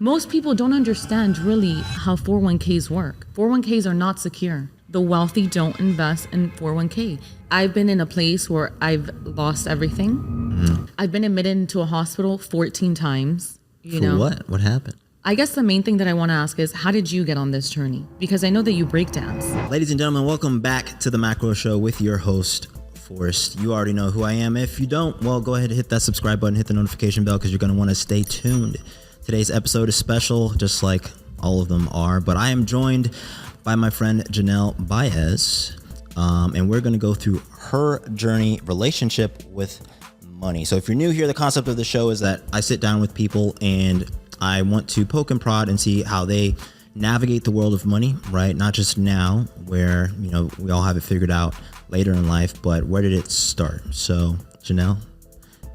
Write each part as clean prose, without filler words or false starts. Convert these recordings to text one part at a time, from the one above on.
Most people don't understand really how 401ks work. 401ks are not secure. The wealthy don't invest in 401k. I've been in a place where I've lost everything. I've been admitted into a hospital 14 times. For what? What happened? I guess the main thing that I want to ask is, how did you get on this journey? Because I know that you break dance. Ladies and gentlemen, welcome back to the Macro Show with your host, Forrest. You already know who I am. If you don't, well, go ahead and hit that subscribe button, hit the notification bell, because you're going to want to stay tuned. Today's episode is special, just like all of them are, but I am joined by my friend Janel Baez, and we're going to go through her journey, relationship with money. So if you're new here, the concept of the show is that I sit down with people and I want to poke and prod and see how they navigate the world of money, right? Not just now, where, you know, we all have it figured out later in life, but where did it start? So Janelle,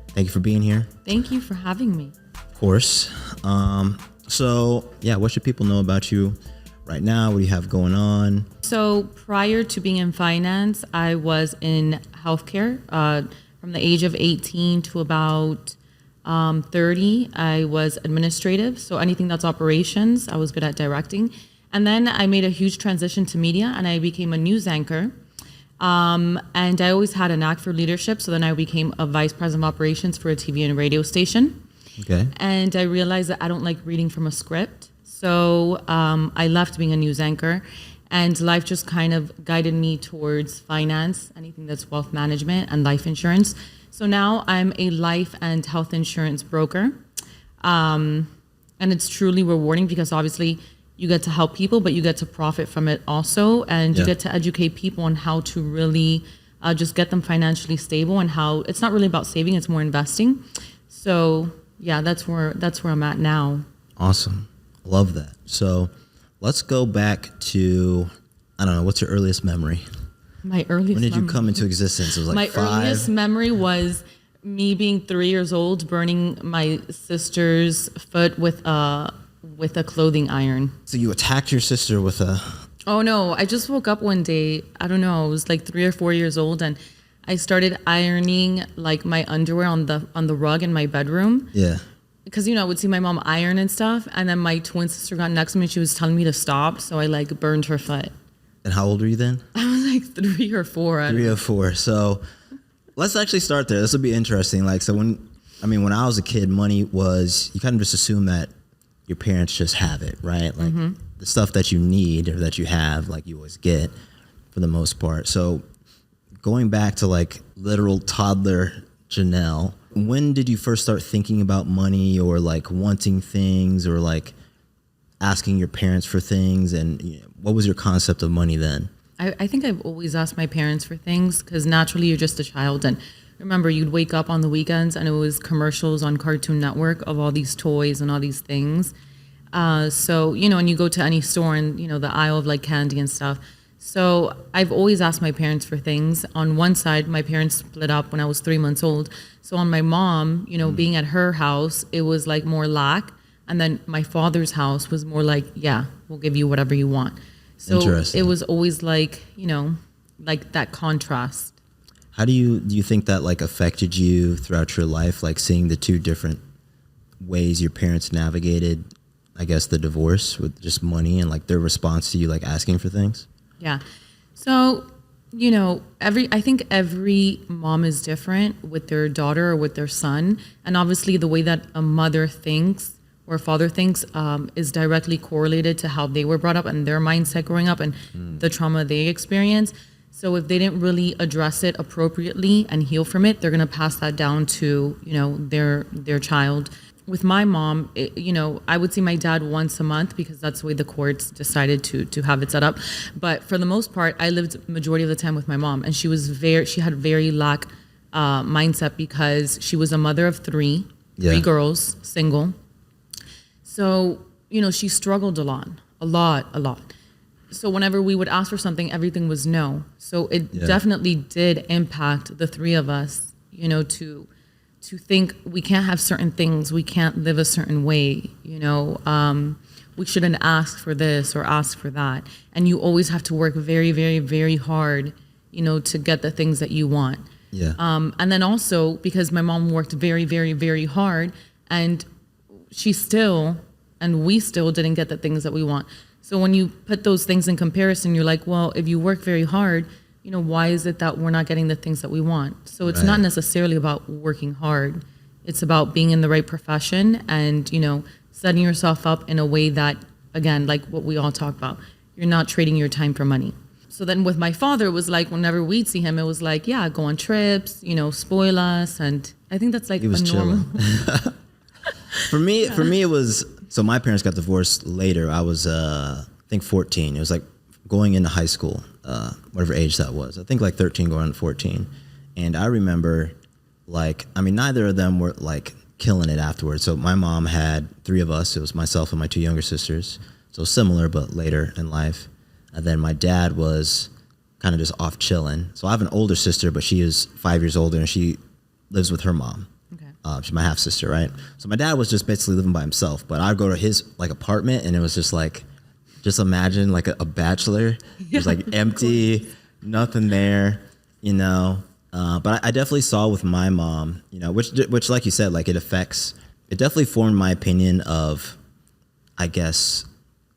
thank you for being here. Thank you for having me. Of course. So yeah, what should people know about you right now? What do you have going on? So prior to being in finance, I was in healthcare. From the age of 18 to about 30, I was administrative. So anything that's operations, I was good at directing. And then I made a huge transition to media and I became a news anchor. And I always had a knack for leadership. So then I became a vice president of operations for a TV and radio station. Okay. And I realized that I don't like reading from a script. So I left being a news anchor, and life just kind of guided me towards finance, anything that's wealth management and life insurance. So now I'm a life and health insurance broker. And it's truly rewarding because obviously you get to help people, but you get to profit from it also. And you get to educate people on how to really just get them financially stable, and how it's not really about saving, it's more investing. So yeah, that's where I'm at now. Awesome. Love that. So let's go back to, I don't know, what's your earliest memory? My earliest When did memory. you come into existence? It was like My 5? earliest memory was me being 3 years old, burning my sister's foot with a clothing iron. So you attacked your sister with a... Oh no, I just woke up one day, I don't know, I was like 3 or 4 years old, and I started ironing like my underwear on the rug in my bedroom. Yeah. Because, you know, I would see my mom iron and stuff, and then my twin sister got next to me and she was telling me to stop, so I like burned her foot. And how old were you then? I was like 3 or 4. 3 or 4. So let's actually start there. This will be interesting. Like, so when I was a kid, money was, you kind of just assume that your parents just have it, right? Like the stuff that you need or that you have, like you always get for the most part. So going back to like literal toddler Janelle, when did you first start thinking about money, or like wanting things, or like asking your parents for things? And you know, what was your concept of money then? I think I've always asked my parents for things because naturally you're just a child. And remember, you'd wake up on the weekends and it was commercials on Cartoon Network of all these toys and all these things. So, you know, and you go to any store and, you know, the aisle of like candy and stuff. So I've always asked my parents for things. On one side, my parents split up when I was 3 months old. So on my mom, you know, being at her house, it was like more lack. And then my father's house was more like, yeah, we'll give you whatever you want. So it was always like, you know, like that contrast. How do you think that like affected you throughout your life? Like seeing the two different ways your parents navigated, I guess, the divorce with just money and like their response to you, like asking for things? Yeah. So, you know, I think every mom is different with their daughter or with their son. And obviously the way that a mother thinks or a father thinks is directly correlated to how they were brought up and their mindset growing up and the trauma they experience. So if they didn't really address it appropriately and heal from it, they're going to pass that down to, you know, their child. With my mom, you know, I would see my dad once a month because that's the way the courts decided to have it set up. But for the most part, I lived majority of the time with my mom, and she had very lack mindset because she was a mother of three girls, single. So, you know, she struggled a lot. So whenever we would ask for something, everything was no. So it definitely did impact the three of us, you know, to think we can't have certain things, we can't live a certain way, you know, we shouldn't ask for this or ask for that. And you always have to work very, very, very hard, you know, to get the things that you want. Yeah. And then also because my mom worked very, very, very hard, and she still and we still didn't get the things that we want. So when you put those things in comparison, you're like, well, if you work very hard, why is it that we're not getting the things that we want? So it's not necessarily about working hard. It's about being in the right profession and, setting yourself up in a way that, again, like what we all talk about, you're not trading your time for money. So then with my father, it was like whenever we'd see him, it was like, yeah, go on trips, spoil us. And I think that's like He was a normal. For me, it was, so my parents got divorced later. I was, I think 14. It was like going into high school, whatever age that was. I think like 13 going on 14. And I remember neither of them were like killing it afterwards. So my mom had 3 of us. It was myself and my 2 younger sisters. So similar, but later in life. And then my dad was kind of just off chilling. So I have an older sister, but she is 5 years older and she lives with her mom. Okay. She's my half sister, right? So my dad was just basically living by himself, but I'd go to his like apartment and it was just like, just imagine like a bachelor. It was like empty, nothing there, But I definitely saw with my mom, which like you said, like it definitely formed my opinion of, I guess,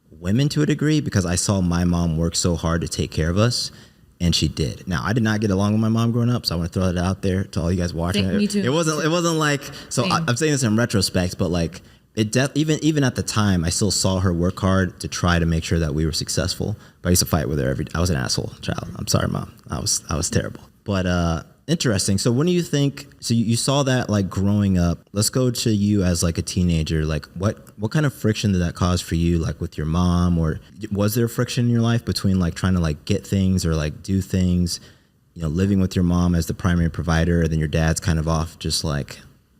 women to a degree, because I saw my mom work so hard to take care of us, and she did. Now, I did not get along with my mom growing up, so I want to throw that out there to all you guys watching. Me too. It wasn't like, so I'm saying this in retrospect, but like even at the time, I still saw her work hard to try to make sure that we were successful. But I used to fight with her every day. I was an asshole child. I'm sorry, Mom. I was terrible. But interesting. So when do you think, so you saw that like growing up, let's go to you as like a teenager. Like what kind of friction did that cause for you, like with your mom, or was there friction in your life between like trying to like get things or like do things, living with your mom as the primary provider, and then your dad's kind of off just like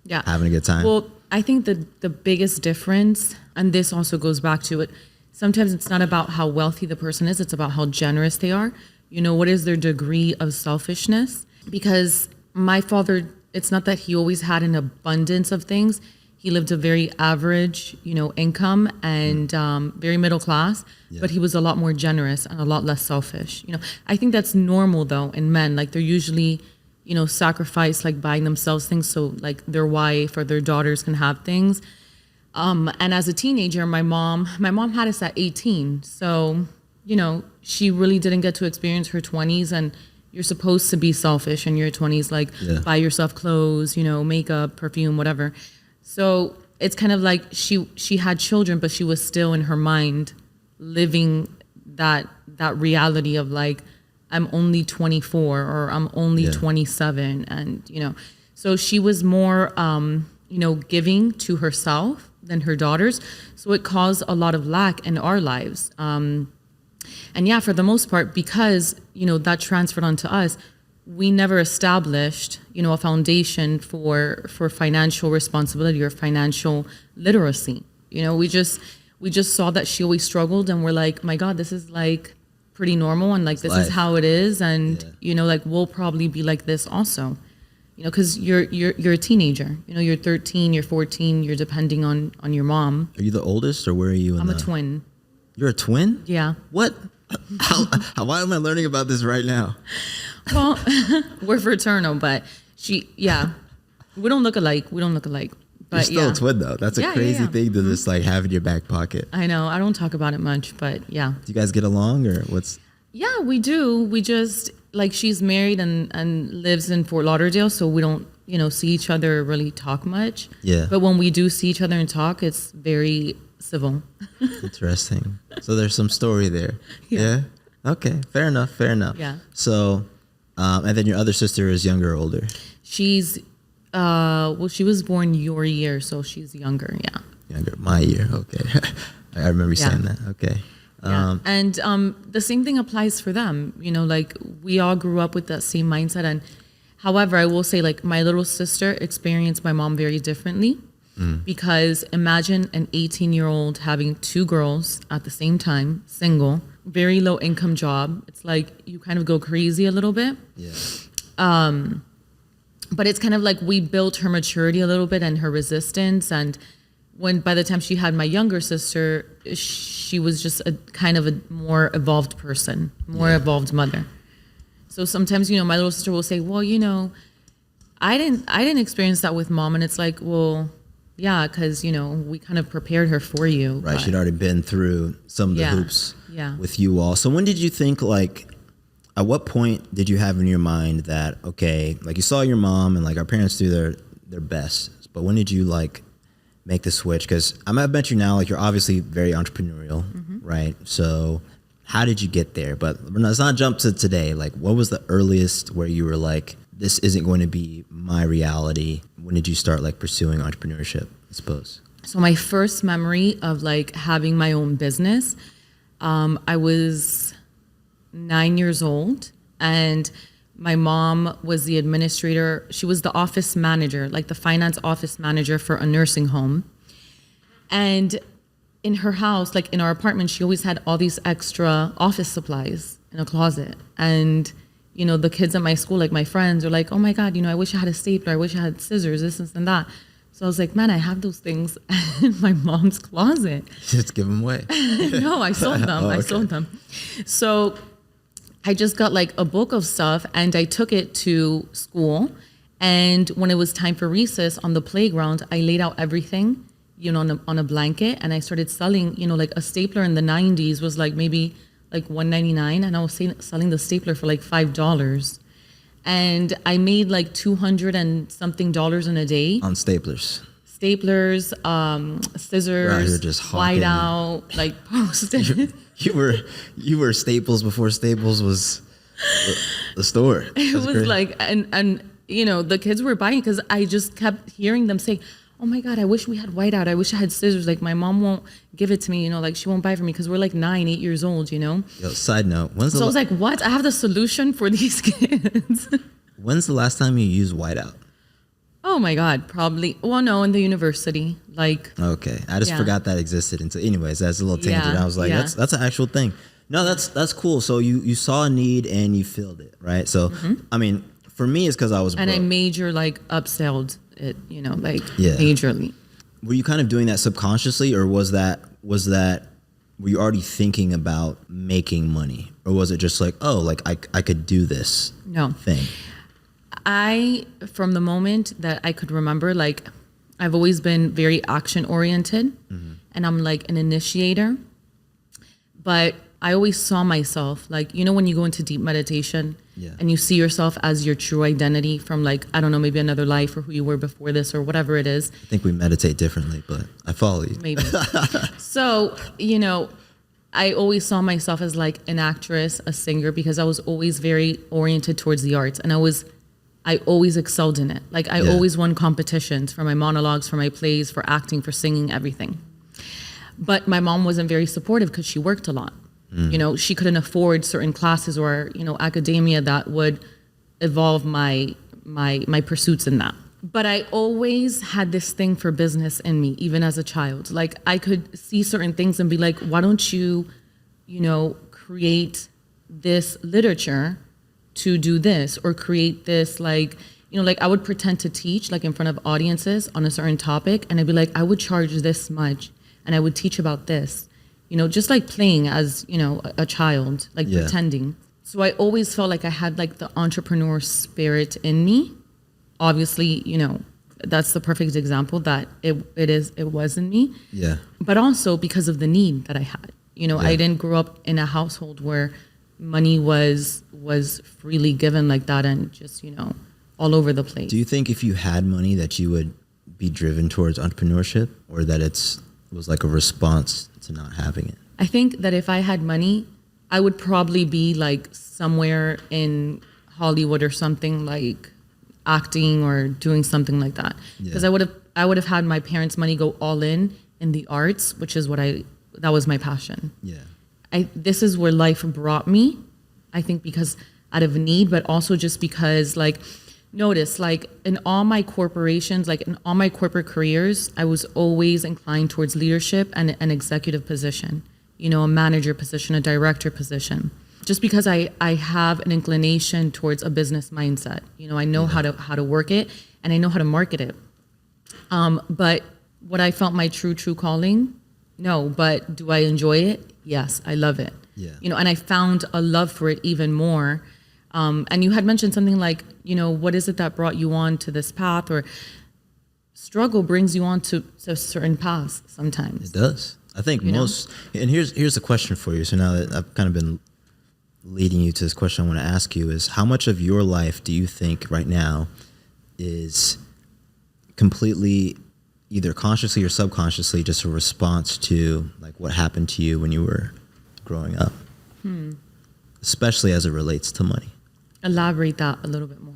having a good time? Well, I think the biggest difference, and this also goes back to it, sometimes it's not about how wealthy the person is, it's about how generous they are. What is their degree of selfishness? Because my father, it's not that he always had an abundance of things. He lived a very average, income and very middle class, but he was a lot more generous and a lot less selfish. I think that's normal though in men. Like they're usually, sacrifice like buying themselves things so like their wife or their daughters can have things. And as a teenager, my mom had us at 18. So, she really didn't get to experience her 20s, and you're supposed to be selfish in your 20s, like buy yourself clothes, makeup, perfume, whatever. So it's kind of like she had children, but she was still in her mind living that reality of like, I'm only 24 or I'm only 27. And, so she was more, giving to herself than her daughters. So it caused a lot of lack in our lives. And for the most part, because, that transferred onto us, we never established, a foundation for financial responsibility or financial literacy. We just saw that she always struggled, and we're like, my God, this is like pretty normal, and like this is how it is, and like we'll probably be like this also. Because you're a teenager. You're 13, you're 14, you're depending on your mom. Are you the oldest, or where are you? I'm a twin. You're a twin? Yeah. What? Why am I learning about this right now? Well, we're fraternal, but we don't look alike. But you're still a twin though. That's a crazy thing to just like have in your back pocket. I know. I don't talk about it much, but yeah. Do you guys get along, or what's? Yeah, we do. We just like, she's married and lives in Fort Lauderdale, so we don't, see each other really talk much. Yeah. But when we do see each other and talk, it's very civil. Interesting. So there's some story there. Yeah. Okay. Fair enough. Yeah. So, and then your other sister is younger or older? She's, she was born your year, so she's younger. Yeah. Younger. My year. Okay. I remember you saying that. Okay. Yeah. And the same thing applies for them. Like we all grew up with that same mindset. And however, I will say like my little sister experienced my mom very differently. Because imagine an 18-year-old having 2 girls at the same time, single, very low income job. It's like you kind of go crazy a little bit. Yeah. But it's kind of like we built her maturity a little bit and her resistance. And by the time she had my younger sister, she was just a kind of a more evolved person, more evolved mother. So sometimes, my little sister will say, well, I didn't experience that with mom. And it's like, well, Yeah, because, we kind of prepared her for you. Right. but- She'd already been through some of the Yeah, hoops yeah. with you all. So when did you think, like, at what point did you have in your mind that, okay, like you saw your mom and like our parents do their best, but when did you like make the switch? Because I bet you now, like you're obviously very entrepreneurial, right? So how did you get there? But let's not jump to today. Like what was the earliest where you were like, this isn't going to be my reality? When did you start like pursuing entrepreneurship, I suppose? So my first memory of like having my own business, I was 9 years old, and my mom was the administrator. She was the office manager, like the finance office manager for a nursing home. And in her house, like in our apartment, she always had all these extra office supplies in a closet. And, the kids at my school, like my friends, are like, oh my God, I wish I had a stapler. I wish I had scissors, this and that. So I was like, man, I have those things in my mom's closet. Just give them away. No, I sold them. Oh, I okay. sold them. So I just got like a book of stuff, and I took it to school. And when it was time for recess on the playground, I laid out everything, on a blanket, and I started selling, like a stapler in the 90s was like maybe like $1.99, and I was selling the stapler for like $5. And I made like $200 and something in a day. On staplers. Staplers, scissors, Right, you're just hawking. whiteout, like post-it. You were Staples before Staples was the store. It was like, and the kids were buying because I just kept hearing them say, oh my God, I wish we had whiteout. I wish I had scissors. Like my mom won't give it to me, like she won't buy it for me because we're like 9, 8 years old, Yo, side note, So I was like, what? I have the solution for these kids. when's the last time you used whiteout? Oh my God, probably. Well, no, in the university, like. Okay, I just Yeah. forgot that existed. And so, anyways, that's a little tangent. Yeah, I was like, yeah. that's an actual thing. No, that's cool. So you saw a need and you filled it, right? So I mean, for me, it's because I was And broke. I major like upselled it, like Yeah. majorly. Were you kind of doing that subconsciously, or was that were you already thinking about making money, or was it just like, oh, like I could do this No. thing? From the moment that I could remember, like I've always been very action oriented, and I'm like an initiator, but I always saw myself like, when you go into deep meditation Yeah. and you see yourself as your true identity from like, I don't know, maybe another life or who you were before this or whatever it is. I think we meditate differently, but I follow you. Maybe. So, I always saw myself as like an actress, a singer, because I was always very oriented towards the arts, and I always excelled in it. Like I Yeah. always won competitions for my monologues, for my plays, for acting, for singing, everything. But my mom wasn't very supportive because she worked a lot. She couldn't afford certain classes or, academia that would evolve my pursuits in that. But I always had this thing for business in me, even as a child. Like I could see certain things and be like, why don't you, create this literature to do this, or create this, like, like I would pretend to teach like in front of audiences on a certain topic, and I'd be like, I would charge this much and I would teach about this, just like playing as, a child, like Yeah. pretending. So I always felt like I had like the entrepreneur spirit in me. Obviously, that's the perfect example that it was in me. Yeah. But also because of the need that I had. I didn't grow up in a household where money was freely given like that and just, all over the place. Do you think if you had money that you would be driven towards entrepreneurship, or that was like a response to not having it? I think that if I had money, I would probably be like somewhere in Hollywood or something, like acting or doing something like that. Because Yeah. I would have had my parents' money go all in the arts, which is that was my passion. Yeah. This is where life brought me, I think, because out of need, but also just because, like, notice, like, in all my corporations, like, in all my corporate careers, I was always inclined towards leadership and an executive position, a manager position, a director position. Just because I have an inclination towards a business mindset. I know how to work it, and I know how to market it. But what I felt my true calling, no. But do I enjoy it? Yes, I love it. Yeah. And I found a love for it even more. And you had mentioned something like, what is it that brought you on to this path? Or struggle brings you on to certain paths sometimes. It does. I think most, and here's a question for you. So now that I've kind of been leading you to this question I want to ask you is, how much of your life do you think right now is completely either consciously or subconsciously just a response to like what happened to you when you were growing up? Especially as it relates to money. Elaborate that a little bit more.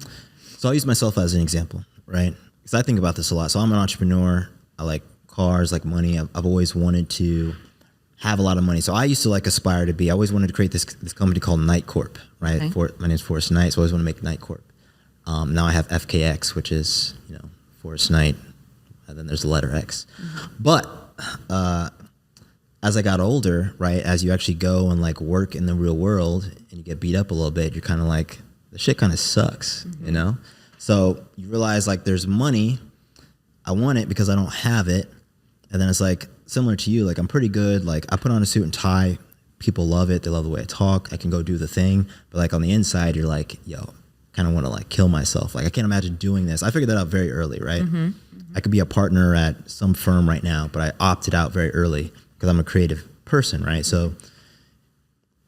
So I'll use myself as an example, right? Because I think about this a lot. So I'm an entrepreneur. I like cars, like money. I've always wanted to have a lot of money. So I used to like aspire to be, I always wanted to create this company called Night Corp, right? Okay. My name's Forrest Knight, so I always want to make Night Corp. Now I have FKX, which is, Forrest Knight, and then there's the letter X. But as I got older, right, as you actually go and like work in the real world and you get beat up a little bit, you're kind of like, the shit kind of sucks, So you realize like there's money, I want it because I don't have it. And then it's like similar to you, like I'm pretty good. Like I put on a suit and tie, people love it. They love the way I talk. I can go do the thing. But like on the inside, you're like, yo, kind of want to like kill myself. Like I can't imagine doing this. I figured that out very early, right? I could be a partner at some firm right now, but I opted out very early because I'm a creative person, right? So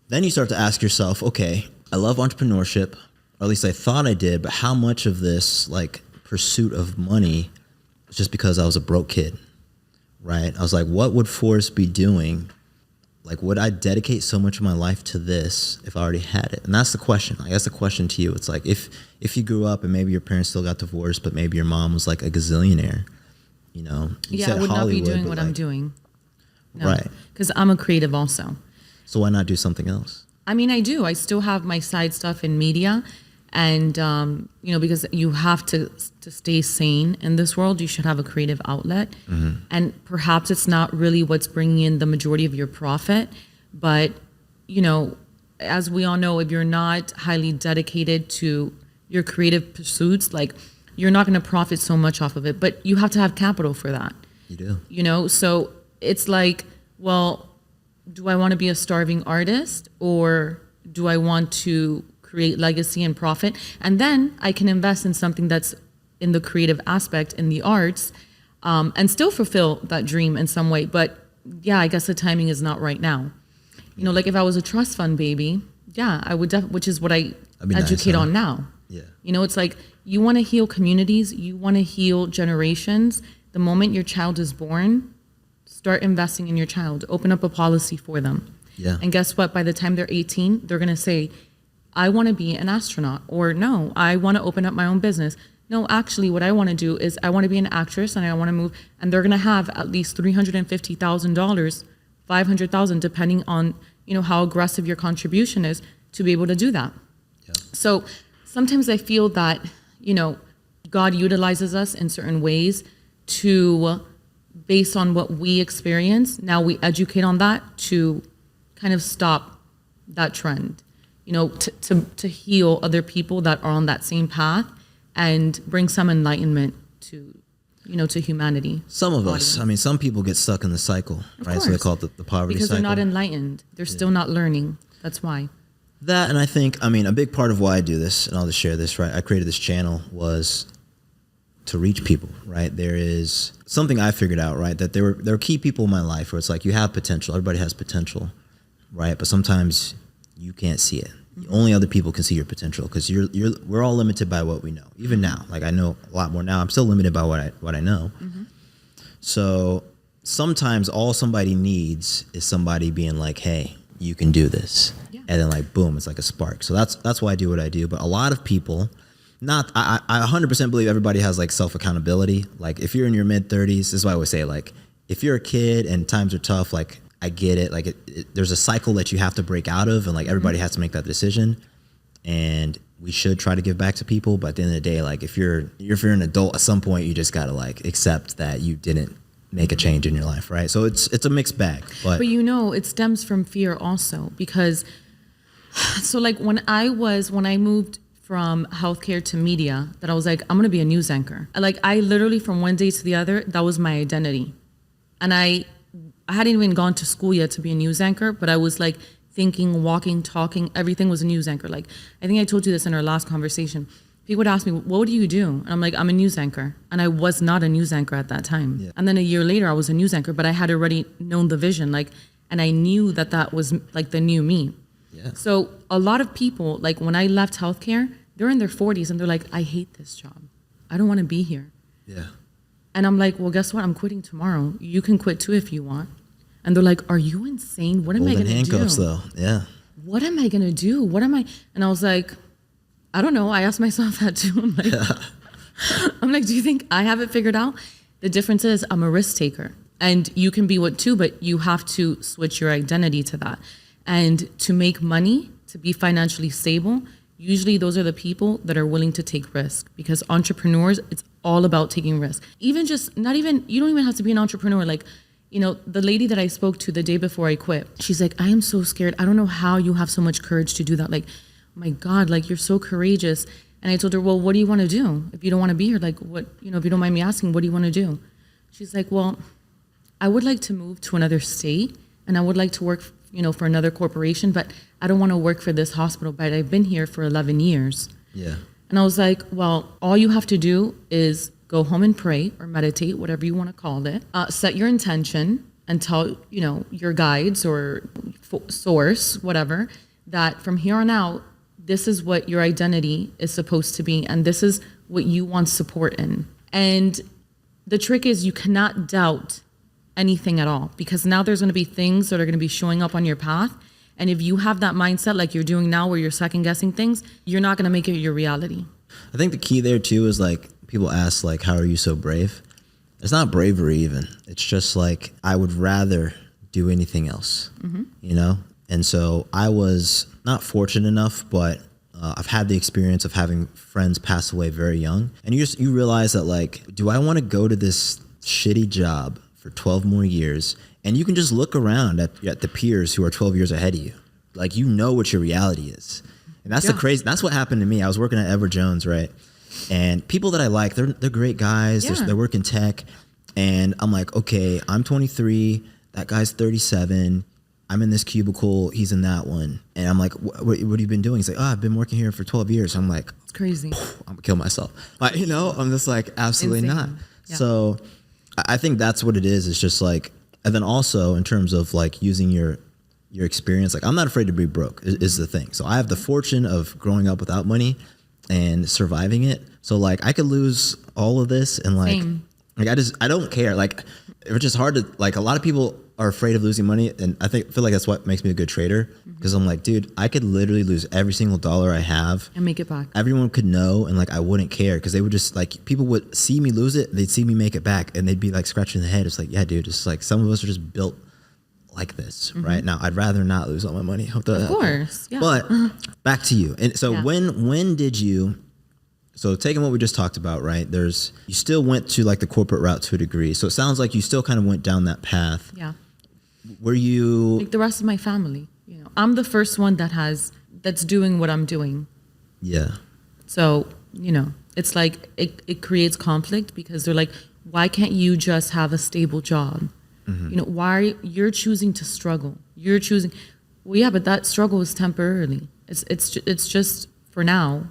then you start to ask yourself, okay, I love entrepreneurship, or at least I thought I did, but how much of this like pursuit of money was just because I was a broke kid, right? I was like, what would Forrest be doing? Like, would I dedicate so much of my life to this if I already had it? And that's the question. I guess the question to you, it's like, if you grew up and maybe your parents still got divorced, but maybe your mom was like a gazillionaire, you I would not be doing what I'm doing. No, right. Because I'm a creative also. So why not do something else? I mean, I do. I still have my side stuff in media. And, because you have to stay sane in this world, you should have a creative outlet. And perhaps it's not really what's bringing in the majority of your profit. But, as we all know, if you're not highly dedicated to your creative pursuits, like you're not going to profit so much off of it. But you have to have capital for that. You do. So it's like, well, do I want to be a starving artist or do I want to create legacy and profit? And then I can invest in something that's in the creative aspect, in the arts, and still fulfill that dream in some way. But yeah, I guess the timing is not right now. Like if I was a trust fund baby, yeah, I would which is what I educate on now. Yeah. It's like you want to heal communities, you want to heal generations. The moment your child is born, start investing in your child. Open up a policy for them. Yeah. And guess what? By the time they're 18, they're going to say, I want to be an astronaut, or no, I want to open up my own business. No, actually, what I want to do is I want to be an actress and I want to move. And they're going to have at least $350,000, $500,000, depending on, how aggressive your contribution is to be able to do that. Yeah. So sometimes I feel that, God utilizes us in certain ways to, based on what we experience, now we educate on that to kind of stop that trend, to heal other people that are on that same path and bring some enlightenment to, to humanity. Some of us, some people get stuck in the cycle, right? So they call it the poverty because cycle. They're not enlightened. They're still not learning. That's why. That, and I think, a big part of why I do this, and I'll just share this, right? I created this channel was to reach people, right? There is something I figured out, right? That there were key people in my life where it's like you have potential. Everybody has potential, right? But sometimes you can't see it. Only other people can see your potential because we're all limited by what we know. Even now, like I know a lot more now. I'm still limited by what I know. So sometimes all somebody needs is somebody being like, "Hey, you can do this," and then like boom, it's like a spark. So that's why I do what I do. But a lot of people. I 100% believe everybody has like self accountability. Like if you're in your mid 30s, this is why I always say like if you're a kid and times are tough, like I get it. Like there's a cycle that you have to break out of, and like everybody has to make that decision. And we should try to give back to people, but at the end of the day, like if you're an adult, at some point you just gotta like accept that you didn't make a change in your life, right? So it's a mixed bag. But it stems from fear also because so like when I moved from healthcare to media, that I was like, I'm gonna be a news anchor. Like I literally from one day to the other, that was my identity. And I hadn't even gone to school yet to be a news anchor, but I was like thinking, walking, talking, everything was a news anchor. Like I think I told you this in our last conversation. People would ask me, what do you do? And I'm like, I'm a news anchor. And I was not a news anchor at that time. Yeah. And then a year later, I was a news anchor, but I had already known the vision. Like, and I knew that that was like the new me. Yeah. So a lot of people, like when I left healthcare, they're in their 40s and they're like, I hate this job. I don't want to be here. Yeah. And I'm like, well, guess what? I'm quitting tomorrow. You can quit too if you want. And they're like, are you insane? What am I going to do? Handcuffs though. Yeah. What am I going to do? What am I? And I was like, I don't know. I asked myself that too. I'm like, do you think I have it figured out? The difference is I'm a risk taker, and you can be what too, but you have to switch your identity to that. And to make money, to be financially stable, usually those are the people that are willing to take risk, because entrepreneurs, it's all about taking risk. Even just not even, you don't even have to be an entrepreneur. Like, you know, the lady that I spoke to the day before I quit, she's like, I am so scared. I don't know how you have so much courage to do that. Like, my God, like you're so courageous. And I told her, well, what do you want to do? If you don't want to be here, like what, you know, if you don't mind me asking, what do you want to do? She's like, well, I would like to move to another state and I would like to work, you know, for another corporation, but I don't want to work for this hospital, but I've been here for 11 years. Yeah. And I was like, well, all you have to do is go home and pray or meditate, whatever you want to call it. Set your intention and tell, you know, your guides or source, whatever, that from here on out, this is what your identity is supposed to be, and this is what you want support in. And the trick is you cannot doubt anything at all, because now there's going to be things that are going to be showing up on your path. And if you have that mindset like you're doing now where you're second guessing things, you're not going to make it your reality. I think the key there too is like people ask like, how are you so brave? It's not bravery even. It's just like, I would rather do anything else, you know? And so I was not fortunate enough, but I've had the experience of having friends pass away very young. And you realize that like, do I want to go to this shitty job for 12 more years? And you can just look around at the peers who are 12 years ahead of you. Like, you know what your reality is. And that's that's what happened to me. I was working at Ever Jones, right? And people that I like, they're great guys. Yeah. They're working tech. And I'm like, okay, I'm 23. That guy's 37. I'm in this cubicle, he's in that one. And I'm like, what have you been doing? He's like, oh, I've been working here for 12 years. I'm like, It's crazy. I'm gonna kill myself. Like, you know, I'm just like, absolutely Insane. not. Yeah. So I think that's what it is. It's just like, and then also in terms of like using your experience, like I'm not afraid to be broke is the thing. So I have the fortune of growing up without money and surviving it. So like I could lose all of this and like, Same. like I don't care. Like it's just hard to, like, a lot of people are afraid of losing money, and I feel like that's what makes me a good trader, because I'm like, dude, I could literally lose every single dollar I have And make it back. Everyone could know, and like I wouldn't care, because they would just like, people would see me lose it, they'd see me make it back, and they'd be like scratching their head. It's like, yeah, dude, it's like some of us are just built like this, right? Now I'd rather not lose all my money. Of course, yeah. But back to you. And so Yeah. when did you? So taking what we just talked about, right? You still went to like the corporate route to a degree. So it sounds like you still kind of went down that path. Yeah. Were you? Like the rest of my family, you know, I'm the first one that's doing what I'm doing. Yeah. So, you know, it's like it creates conflict, because they're like, why can't you just have a stable job? You know, why you're choosing to struggle? You're choosing. Well, yeah, but that struggle is temporarily. It's just for now.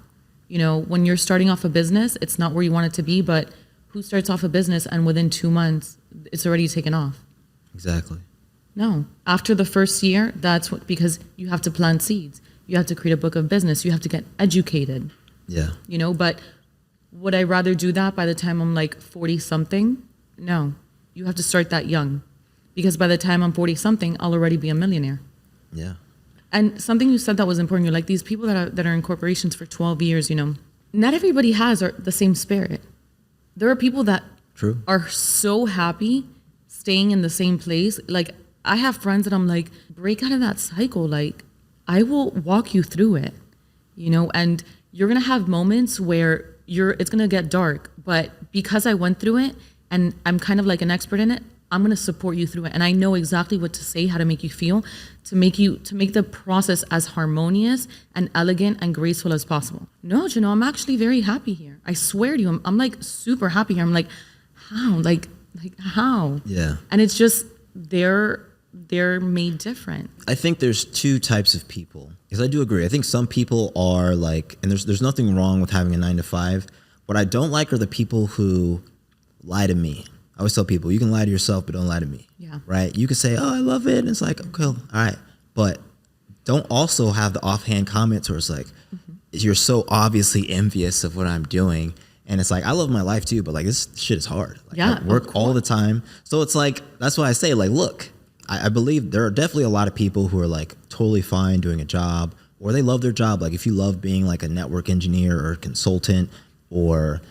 You know, when you're starting off a business, it's not where you want it to be, but who starts off a business and within 2 months, it's already taken off? Exactly. No. After the first year, because you have to plant seeds. You have to create a book of business. You have to get educated. Yeah. You know, but would I rather do that by the time I'm like 40 something? No. You have to start that young, because by the time I'm 40 something, I'll already be a millionaire. Yeah. And something you said that was important, you're like, these people that are in corporations for 12 years, you know, not everybody has the same spirit. There are people that True. are so happy staying in the same place. Like, I have friends that I'm like, break out of that cycle. Like, I will walk you through it, you know, and you're going to have moments where it's going to get dark, but because I went through it and I'm kind of like an expert in it, I'm going to support you through it. And I know exactly what to say, how to make you feel, to make the process as harmonious and elegant and graceful as possible. No, Janelle, I'm actually very happy here. I swear to you, I'm like super happy here. I'm like, how? Like how? Yeah. And it's just they're made different. I think there's two types of people, because I do agree. I think some people are like, and there's nothing wrong with having a 9 to 5. What I don't like are the people who lie to me. I always tell people, you can lie to yourself, but don't lie to me. Yeah. Right? You can say, oh, I love it. And it's like, okay, all right. But don't also have the offhand comments where it's like, you're so obviously envious of what I'm doing. And it's like, I love my life too, but like this shit is hard. Like, Yeah, I work all the time. So it's like, that's why I say, like, look, I believe there are definitely a lot of people who are like totally fine doing a job, or they love their job. Like if you love being like a network engineer or a consultant or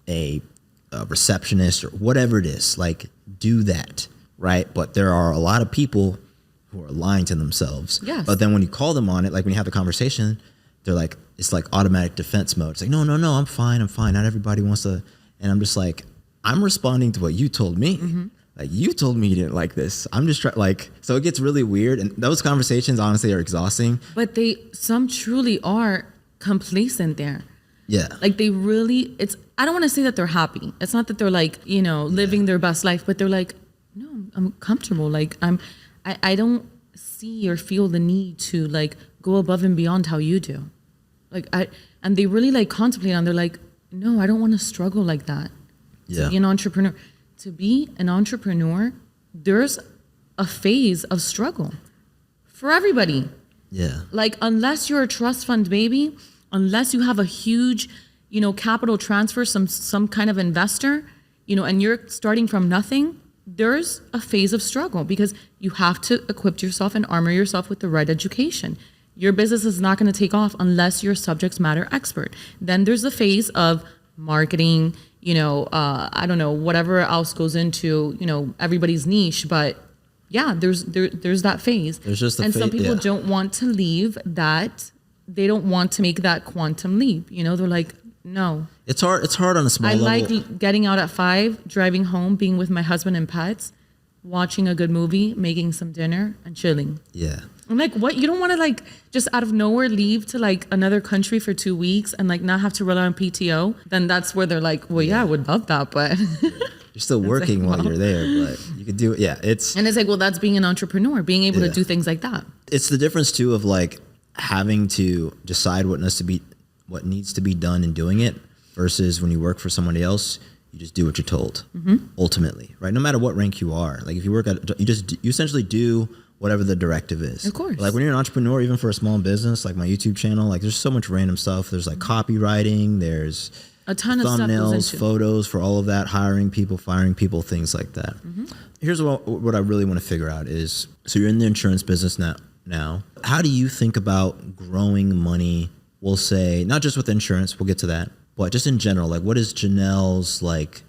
a receptionist or whatever it is, like do that, right? But there are a lot of people who are lying to themselves. Yes. But then when you call them on it, like when you have the conversation, they're like, it's like automatic defense mode. It's like, no, I'm fine. Not everybody wants to. And I'm just like, I'm responding to what you told me. Like you told me you didn't like this. I'm just trying, like, so it gets really weird. And those conversations honestly are exhausting. But some truly are complacent there. Yeah. Like they really, I don't want to say that they're happy. It's not that they're like, living their best life, but they're like, no, I'm comfortable. Like I don't see or feel the need to like go above and beyond how you do. And they really like contemplate on, they're like, no, I don't want to struggle like that. Yeah. To be an entrepreneur. To be an entrepreneur, there's a phase of struggle for everybody. Yeah. Like unless you're a trust fund baby, unless you have a huge, capital transfer, some kind of investor, and you're starting from nothing, there's a phase of struggle because you have to equip yourself and armor yourself with the right education. Your business is not going to take off unless you're a subject matter expert. Then there's the phase of marketing, I don't know, whatever else goes into, everybody's niche. But yeah, there's that phase. There's just and some people don't want to leave that. They don't want to make that quantum leap. They're like, no. It's hard. It's hard on a small level. I like getting out at 5, driving home, being with my husband and pets, watching a good movie, making some dinner, and chilling. Yeah. I'm like, what? You don't want to like just out of nowhere leave to like another country for 2 weeks and like not have to rely on PTO? Then that's where they're like, well, yeah, I would love that, but you're still working while you're there, but you could do it. Yeah. And it's like, well, that's being an entrepreneur, being able to do things like that. It's the difference too of like having to decide what needs to be done and doing it versus when you work for somebody else, you just do what you're told. Ultimately, right? No matter what rank you are, like if you work at, you essentially do whatever the directive is. Of course. Like when you're an entrepreneur, even for a small business, like my YouTube channel, like there's so much random stuff. There's like copywriting, there's a ton of stuff goes thumbnails, into photos for all of that, hiring people, firing people, things like that. Here's what I really want to figure out is, so you're in the insurance business now. How do you think about growing money? We'll say, not just with insurance, we'll get to that, but just in general, like what is Janelle's like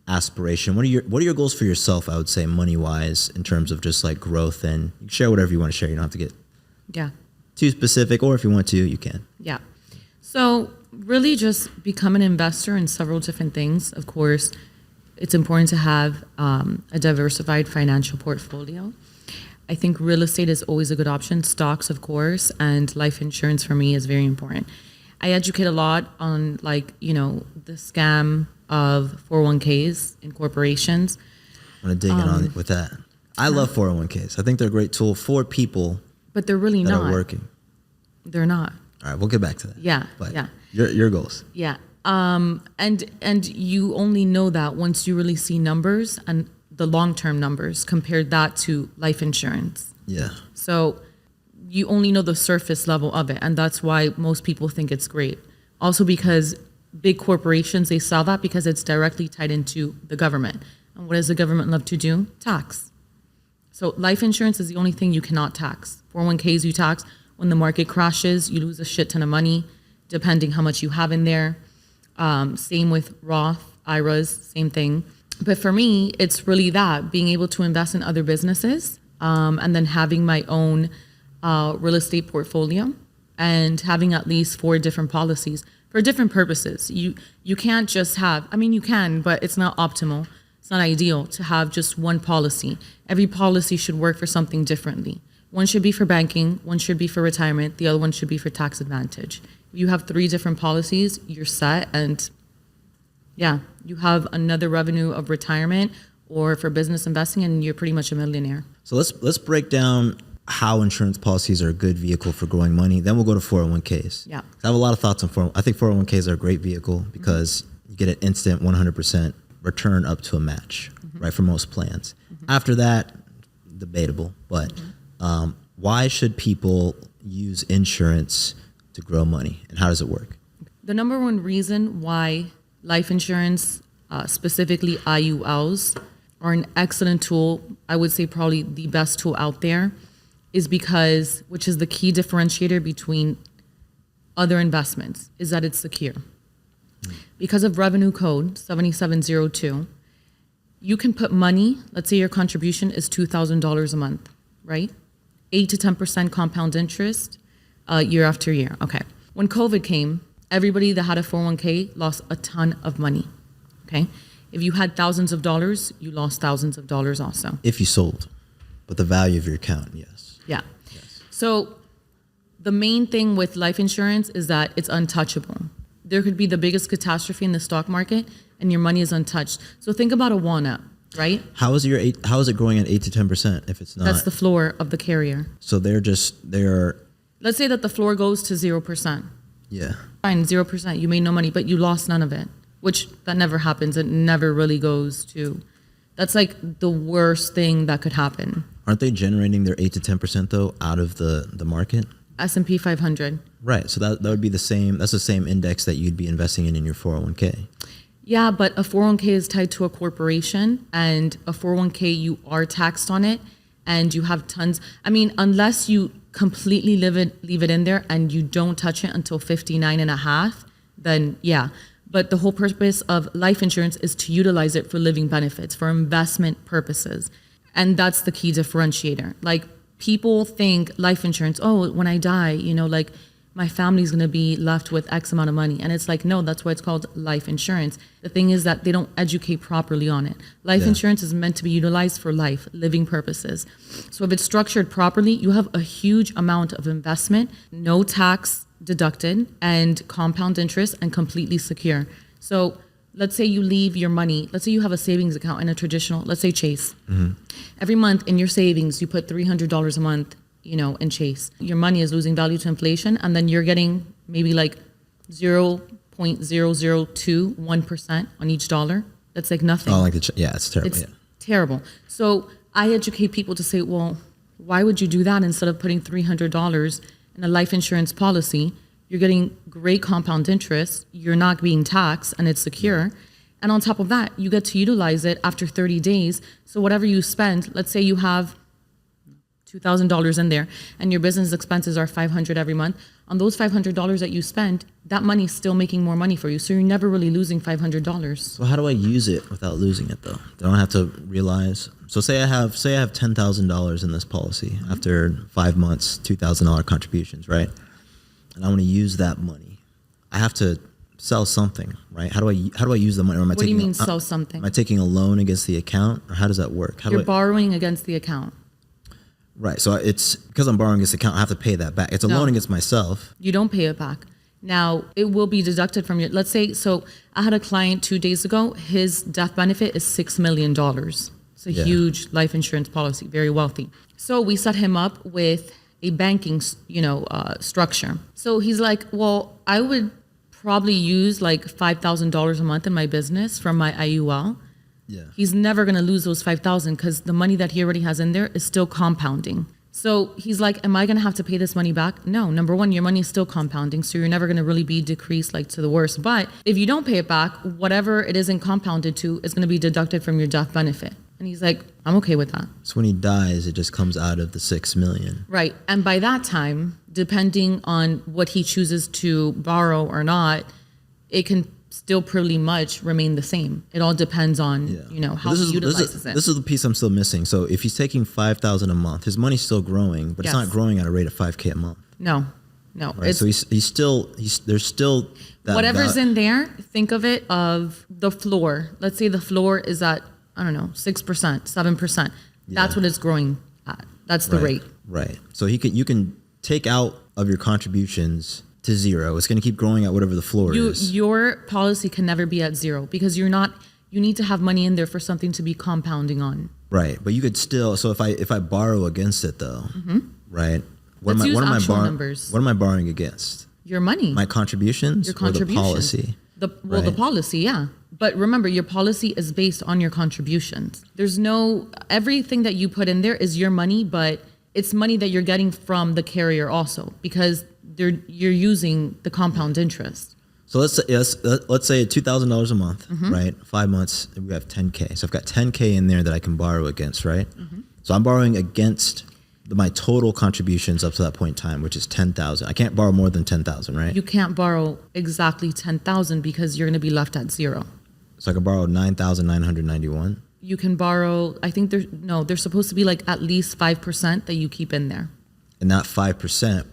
aspiration? What are your goals for yourself? I would say money wise in terms of just like growth, and you can share whatever you want to share. You don't have to get too specific, or if you want to, you can. Yeah. So really just become an investor in several different things. Of course, it's important to have a diversified financial portfolio. I think real estate is always a good option. Stocks, of course, and life insurance for me is very important. I educate a lot on the scam of 401ks in corporations. I'm going to dig in on with that. I love 401ks. I think they're a great tool for people, but they're really that not are working. They're not. All right, we'll get back to that. Yeah. But yeah. Your goals. Yeah. And you only know that once you really see numbers and the long-term numbers, compared that to life insurance. Yeah. So you only know the surface level of it. And that's why most people think it's great. Also because big corporations, they sell that because it's directly tied into the government. And what does the government love to do? Tax. So life insurance is the only thing you cannot tax. 401ks you tax. When the market crashes, you lose a shit ton of money, depending how much you have in there. Same with Roth, IRAs, same thing. But for me, it's really that, being able to invest in other businesses, and then having my own real estate portfolio and having at least 4 different policies for different purposes. You can't just have, you can, but it's not optimal. It's not ideal to have just one policy. Every policy should work for something differently. One should be for banking, one should be for retirement, the other one should be for tax advantage. If you have 3 different policies, you're set, and yeah, you have another revenue of retirement or for business investing, and you're pretty much a millionaire. So let's break down how insurance policies are a good vehicle for growing money. Then we'll go to 401ks. Yeah. I have a lot of thoughts on I think 401ks are a great vehicle because you get an instant 100% return up to a match, right, for most plans. After that, debatable. But why should people use insurance to grow money, and how does it work? The number one reason why life insurance, specifically IULs, are an excellent tool, I would say probably the best tool out there, is because, which is the key differentiator between other investments, is that it's secure. Because of revenue code 7702, you can put money, let's say your contribution is $2,000 a month, right? 8 to 10% compound interest year after year. Okay. When COVID came, everybody that had a 401k lost a ton of money. Okay. If you had thousands of dollars, you lost thousands of dollars also. If you sold, but the value of your account, yes. Yeah. Yes. So the main thing with life insurance is that it's untouchable. There could be the biggest catastrophe in the stock market and your money is untouched. So think about a walnut, right? How is it growing at 8 to 10% if it's not? That's the floor of the carrier. So they're Let's say that the floor goes to 0%. yeah. Fine, 0%. You made no money, but you lost none of it, which that never happens. It never really goes to, that's like the worst thing that could happen. Aren't they generating their 8 to 10% though out of the market? S&P 500. Right. So that would be the same. That's the same index that you'd be investing in your 401k. Yeah, but a 401k is tied to a corporation, and a 401k, you are taxed on it, and you have tons. I mean, unless you completely leave it in there and you don't touch it until 59 and a half, then yeah. But the whole purpose of life insurance is to utilize it for living benefits, for investment purposes. And that's the key differentiator. Like, people think life insurance, oh, when I die, like my family's going to be left with X amount of money. And it's like, no, that's why it's called life insurance. The thing is that they don't educate properly on it. Life insurance is meant to be utilized for life, living purposes. So if it's structured properly, you have a huge amount of investment, no tax deducted, and compound interest, and completely secure. So let's say you leave your money, let's say you have a savings account in a traditional, let's say Chase. Every month in your savings, you put $300 a month, in Chase. Your money is losing value to inflation, and then you're getting maybe like 0.0021% on each dollar. That's like nothing. Oh, it's terrible. It's terrible. So I educate people to say, well, why would you do that instead of putting $300 in a life insurance policy? You're getting great compound interest, you're not being taxed, and it's secure. And on top of that, you get to utilize it after 30 days. So whatever you spend, let's say you have $2,000 in there and your business expenses are $500 every month. On those $500 that you spend, that money's still making more money for you. So you're never really losing $500. So how do I use it without losing it though? I don't have to realize. So say I have $10,000 in this policy after 5 months, $2,000 contributions, right? And I want to use that money. I have to sell something, right? How do I use the money? Or am I What do you mean sell something? Am I taking a loan against the account, or how does that work? You're borrowing against the account. Right. So it's because I'm borrowing against the account, I have to pay that back. It's a loan against myself. You don't pay it back. Now, it will be deducted from your, let's say, so I had a client 2 days ago, his death benefit is $6 million. It's a huge life insurance policy, very wealthy. So we set him up with a banking, structure. So he's like, well, I would probably use like $5,000 a month in my business from my IUL. Yeah. He's never going to lose those $5,000 because the money that he already has in there is still compounding. So he's like, am I going to have to pay this money back? No, number one, your money is still compounding. So you're never going to really be decreased like to the worst. But if you don't pay it back, whatever it isn't compounded to is going to be deducted from your death benefit. And he's like, I'm okay with that. So when he dies, it just comes out of the $6 million. Right. And by that time, depending on what he chooses to borrow or not, it can still pretty much remain the same. It all depends on, how he utilizes it. This is the piece I'm still missing. So if he's taking $5,000 a month, his money's still growing, but it's not growing at a rate of $5K a month. No. Right. So there's still that whatever's in there, think of it of the floor. Let's say the floor is at, 6%, 7%. That's what it's growing at. That's the rate. Right. So you can take out of your contributions to zero. It's going to keep growing at whatever the floor is. Your policy can never be at zero because you need to have money in there for something to be compounding on. Right, but you could still. So if I borrow against it though, right? Let's use actual I numbers. What am I borrowing against? Your money. My contributions. Your Or the policy. The right? policy, yeah. But remember, your policy is based on your contributions. There's no everything that you put in there is your money, but it's money that you're getting from the carrier also because you're using the compound interest. So let's say $2,000 a month, right? 5 months, we have $10K. So I've got $10K in there that I can borrow against, right? So I'm borrowing against my total contributions up to that point in time, which is $10,000. I can't borrow more than $10,000, right? You can't borrow exactly $10,000 because you're going to be left at zero. So I could borrow $9,991. You can borrow. I think there's supposed to be like at least 5% that you keep in there. And that 5%,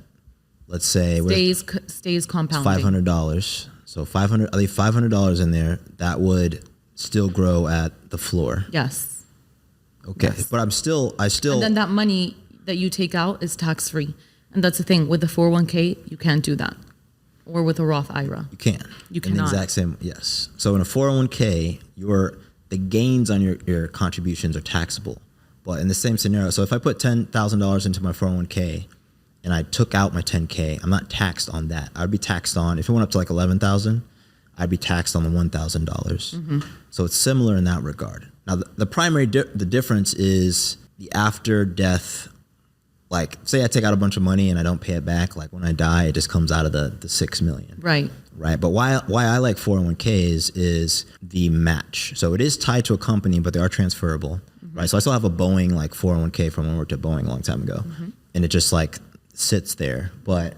let's say, stays compounding. $500. So I leave $500 in there. That would still grow at the floor. Yes. Okay, Yes. but I still. And then that money that you take out is tax free, and that's the thing with the 401k. You can't do that, or with a Roth IRA. You can. You in the cannot. exact same. Yes. So in a 401k, the gains on your contributions are taxable. But in the same scenario, so if I put $10,000 into my 401k and I took out my 10K, I'm not taxed on that. I'd be taxed on, if it went up to like 11,000, I'd be taxed on the $1,000. So it's similar in that regard. Now the primary the difference is the after death. Like say I take out a bunch of money and I don't pay it back. Like when I die, it just comes out of the 6 million. Right. Right. But why I like 401ks is the match. So it is tied to a company, but they are transferable. Right. So I still have a Boeing like 401k from when I worked at Boeing a long time ago. And it just like sits there. But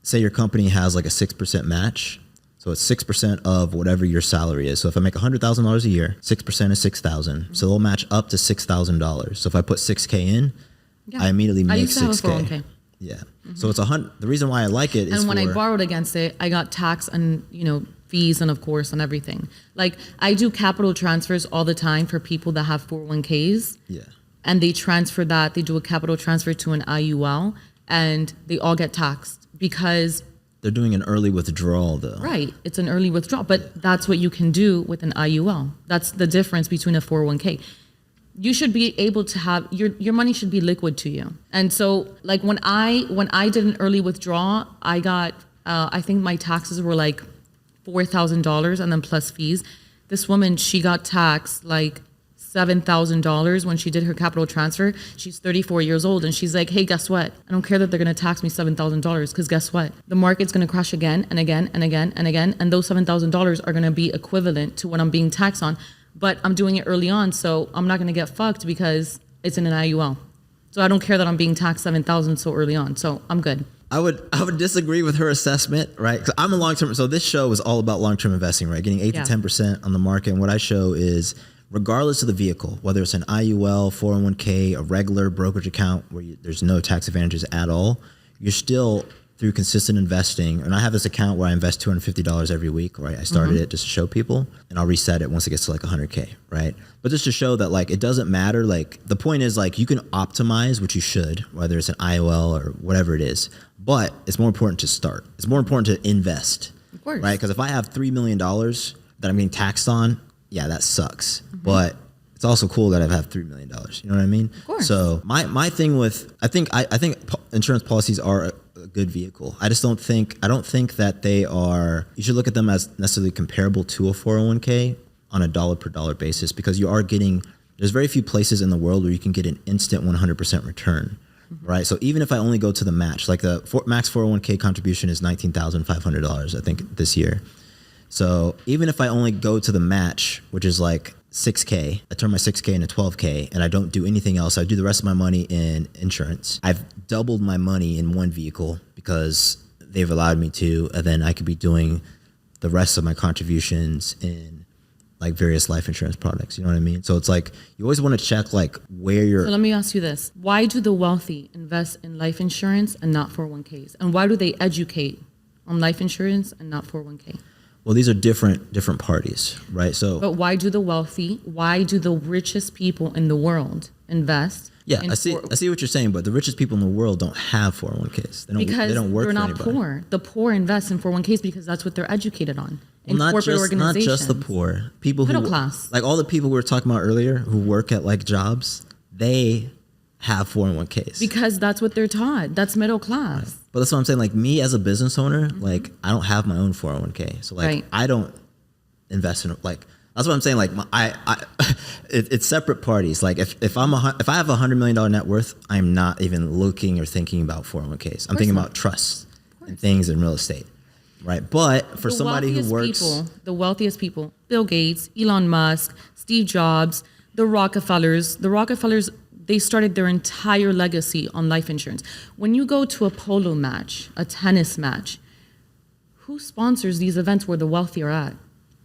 say your company has like a 6% match. So it's 6% of whatever your salary is. So if I make $100,000 a year, 6% is $6,000. So they'll match up to $6,000. So if I put 6K in, I immediately make 6K. Yeah. So it's the reason why I like it is and when I borrowed against it, I got tax and, fees and of course and everything. Like I do capital transfers all the time for people that have 401ks. Yeah. And they transfer that, they do a capital transfer to an IUL and they all get taxed because they're doing an early withdrawal though. Right. It's an early withdrawal, but that's what you can do with an IUL. That's the difference between a 401k. You should be able to have your money should be liquid to you. And so like when I did an early withdrawal, I got I think my taxes were like $4,000 and then plus fees. This woman, she got taxed like $7,000 when she did her capital transfer. She's 34 years old and she's like, hey, guess what? I don't care that they're going to tax me $7,000 because guess what? The market's going to crash again and again and again and again. And those $7,000 are going to be equivalent to what I'm being taxed on. But I'm doing it early on, so I'm not going to get fucked because it's in an IUL. So I don't care that I'm being taxed $7,000 so early on. So I'm good. I would disagree with her assessment, right? Because I'm a long-term. So this show is all about long-term investing, right? Getting 8 to 10% on the market. And what I show is, regardless of the vehicle, whether it's an IUL, 401k, a regular brokerage account where there's no tax advantages at all, you're still through consistent investing. And I have this account where I invest $250 every week, right? I started it just to show people and I'll reset it once it gets to like 100K, right? But just to show that like, it doesn't matter. Like the point is like, you can optimize, which you should, whether it's an IOL or whatever it is, but it's more important to start. It's more important to invest, Of course. right? Because if I have $3 million that I'm getting taxed on, yeah, that sucks. But it's also cool that I have $3 million. You know what I mean? Of course. So my thing with, I think insurance policies are a good vehicle. I don't think that they are, you should look at them as necessarily comparable to a 401k on a dollar per dollar basis because there's very few places in the world where you can get an instant 100% return, right? So even if I only go to the match, like the max 401k contribution is $19,500, I think this year. So even if I only go to the match, which is like 6K, I turn my 6K into 12K and I don't do anything else. I do the rest of my money in insurance. I've doubled my money in one vehicle because they've allowed me to, and then I could be doing the rest of my contributions in like various life insurance products. You know what I mean? So it's like, you always want to check like where you're. So let me ask you this. Why do the wealthy invest in life insurance and not 401ks? And why do they educate on life insurance and not 401k? Well, these are different parties, right? So, but why do the richest people in the world invest Yeah, I see what you're saying, but the richest people in the world don't have 401ks. They don't work they're for not anybody. poor. The poor invest in 401ks because that's what they're educated on. In Not corporate organizations. just the poor. People Middle who class. like all the people we were talking about earlier who work at like jobs, they have 401ks. Because that's what they're taught. That's middle class. Right. But that's what I'm saying. Like me as a business owner, like I don't have my own 401k. So like I don't invest in like, that's what I'm saying. Like it's separate parties. Like if I have $100 million net worth, I'm not even looking or thinking about 401ks. I'm thinking about trusts and things in real estate. Right. But for somebody who works. The wealthiest people, Bill Gates, Elon Musk, Steve Jobs, the Rockefellers, they started their entire legacy on life insurance. When you go to a polo match, a tennis match, who sponsors these events where the wealthy are at?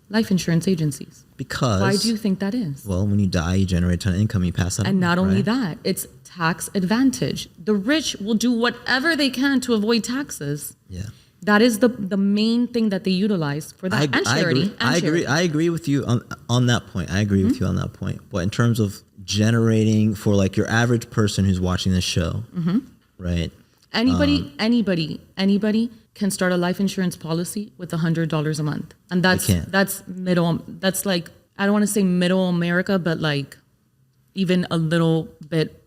Life insurance agencies. Because. Why do you think that is? Well, when you die, you generate a ton of income, you pass that on. And not only that, it's tax advantage. The rich will do whatever they can to avoid taxes. Yeah. That is the main thing that they utilize for that. And charity. I agree with you on that point. I agree with you on that point. But in terms of generating for like your average person who's watching this show, right? Anybody can start a life insurance policy with $100 a month. And that's middle. That's like, I don't want to say middle America, but like even a little bit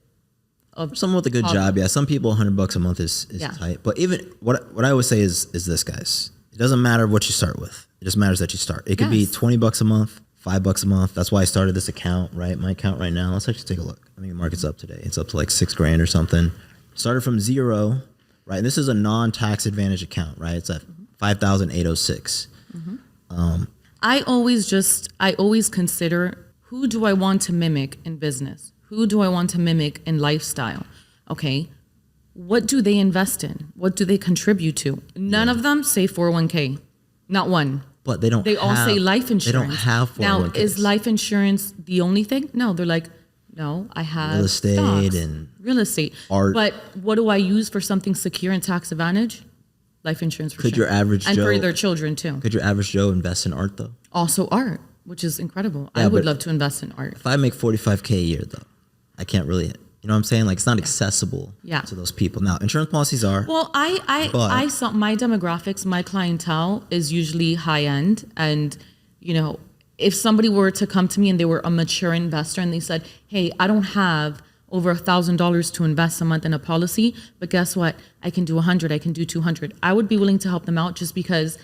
of someone with a good job. Yeah. Some people $100 a month is tight. But even what I always say is this, guys, it doesn't matter what you start with. It just matters that you start. It could be $20 a month, $5 a month. That's why I started this account, right? My account right now. Let's actually take a look. I think the market's up today. It's up to like $6,000 or something. Started from zero, right? And this is a non-tax advantage account, right? It's at $5,806. I always consider, who do I want to mimic in business? Who do I want to mimic in lifestyle? Okay. What do they invest in? What do they contribute to? None of them say 401k. Not one. But they don't. They all say life insurance. They don't have 401ks. Now, is life insurance the only thing? No, they're like, no, I have real estate stocks, and real estate. Art. But what do I use for something secure and tax advantage? Life insurance for sure. Could your average Joe, and for their children too. Could your average Joe invest in art though? Also art, which is incredible. Yeah, I would love to invest in art. If I make $45K a year though, I can't really, you know what I'm saying? Like it's not accessible to those people. Now, insurance policies are. Well, I saw my demographics, my clientele is usually high end. And, you know, if somebody were to come to me and they were a mature investor and they said, hey, I don't have over $1,000 to invest a month in a policy, but guess what? I can do 100, I can do 200. I would be willing to help them out just because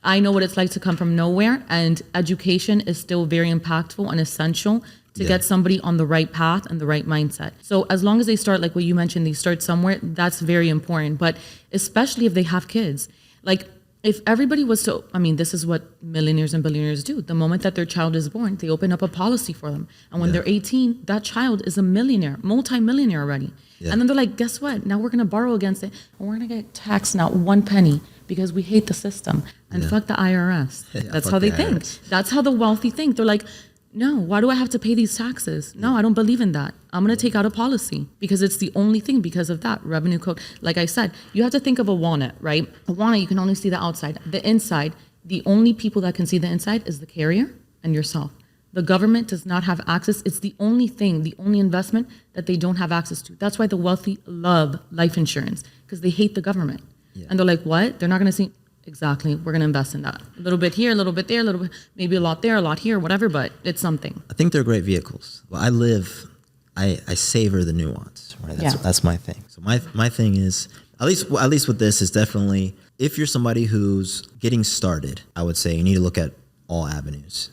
I know what it's like to come from nowhere, and education is still very impactful and essential to get somebody on the right path and the right mindset. So as long as they start, like what you mentioned, they start somewhere, that's very important. But especially if they have kids, like if everybody was to, I mean, this is what millionaires and billionaires do. The moment that their child is born, they open up a policy for them. And when they're 18, that child is a millionaire, multi-millionaire already. Yeah. And then they're like, guess what? Now we're going to borrow against it. And we're going to get taxed not one penny because we hate the system. And fuck the IRS. That's how they think. That's how the wealthy think. They're like, no, why do I have to pay these taxes? No, I don't believe in that. I'm going to take out a policy because it's the only thing because of that revenue code. Like I said, you have to think of a walnut, right? A walnut, you can only see the outside. The inside, the only people that can see the inside is the carrier and yourself. The government does not have access. It's the only thing, the only investment that they don't have access to. That's why the wealthy love life insurance because they hate the government. Yeah. And they're like, what? They're not going to see. Exactly. We're going to invest in that. A little bit here, a little bit there, a little bit, maybe a lot there, a lot here, whatever, but it's something. I think they're great vehicles. Well, I savor the nuance, right? That's my thing. So my thing is, at least with this, is definitely, if you're somebody who's getting started, I would say you need to look at all avenues.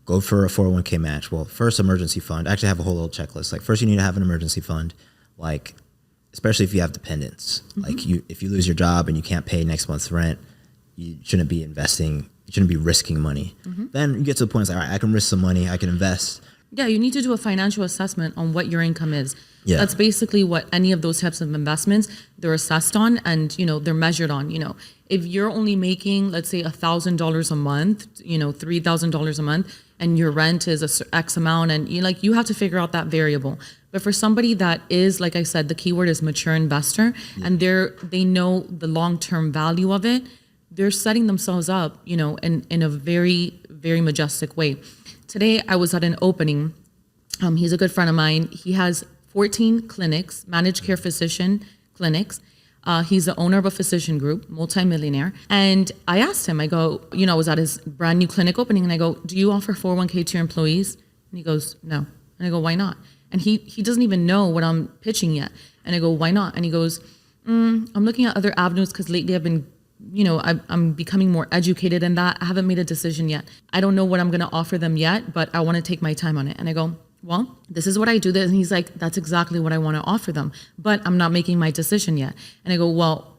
Go for a 401k match. Well, first, emergency fund. I actually have a whole little checklist. Like first you need to have an emergency fund, like especially if you have dependents. Like if you lose your job and you can't pay next month's rent, you shouldn't be investing. You shouldn't be risking money. Then you get to the point, it's like, all right, I can risk some money. I can invest. Yeah, you need to do a financial assessment on what your income is. Yeah. That's basically what any of those types of investments, they're assessed on and, you know, they're measured on. You know, if you're only making, let's say, $1,000 a month, you know, $3,000 a month, and your rent is X amount, and you have to figure out that variable. But for somebody that is, like I said, the keyword is mature investor, and they know the long-term value of it, they're setting themselves up, you know, in a very, very majestic way. Today, I was at an opening. He's a good friend of mine. He has 14 clinics, managed care physician clinics. He's the owner of a physician group, multimillionaire. And I asked him, I go, I was at his brand new clinic opening, and I go, do you offer 401k to your employees? And he goes, no. And I go, why not? And he doesn't even know what I'm pitching yet. And I go, why not? And he goes, I'm looking at other avenues because lately I've been, I'm becoming more educated in that. I haven't made a decision yet. I don't know what I'm going to offer them yet, but I want to take my time on it. And I go, well, this is what I do. And he's like, that's exactly what I want to offer them, but I'm not making my decision yet. And I go, well,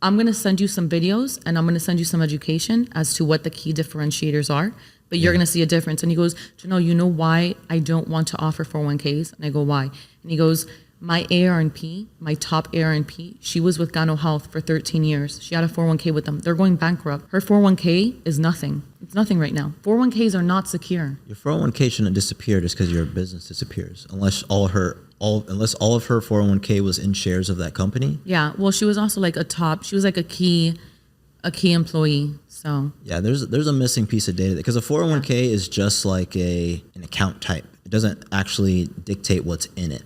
I'm going to send you some videos and I'm going to send you some education as to what the key differentiators are, but you're going to see a difference. And he goes, Janelle, you know why I don't want to offer 401ks? And I go, why? And he goes, my ARNP, my top ARNP, she was with Gano Health for 13 years. She had a 401k with them. They're going bankrupt. Her 401k is nothing. It's nothing right now. 401ks are not secure. Your 401k shouldn't disappear just because your business disappears, unless all of her 401k was in shares of that company. Yeah. Well, she was also like she was like a key employee. So yeah, there's a missing piece of data because a 401k is just like an account type. It doesn't actually dictate what's in it.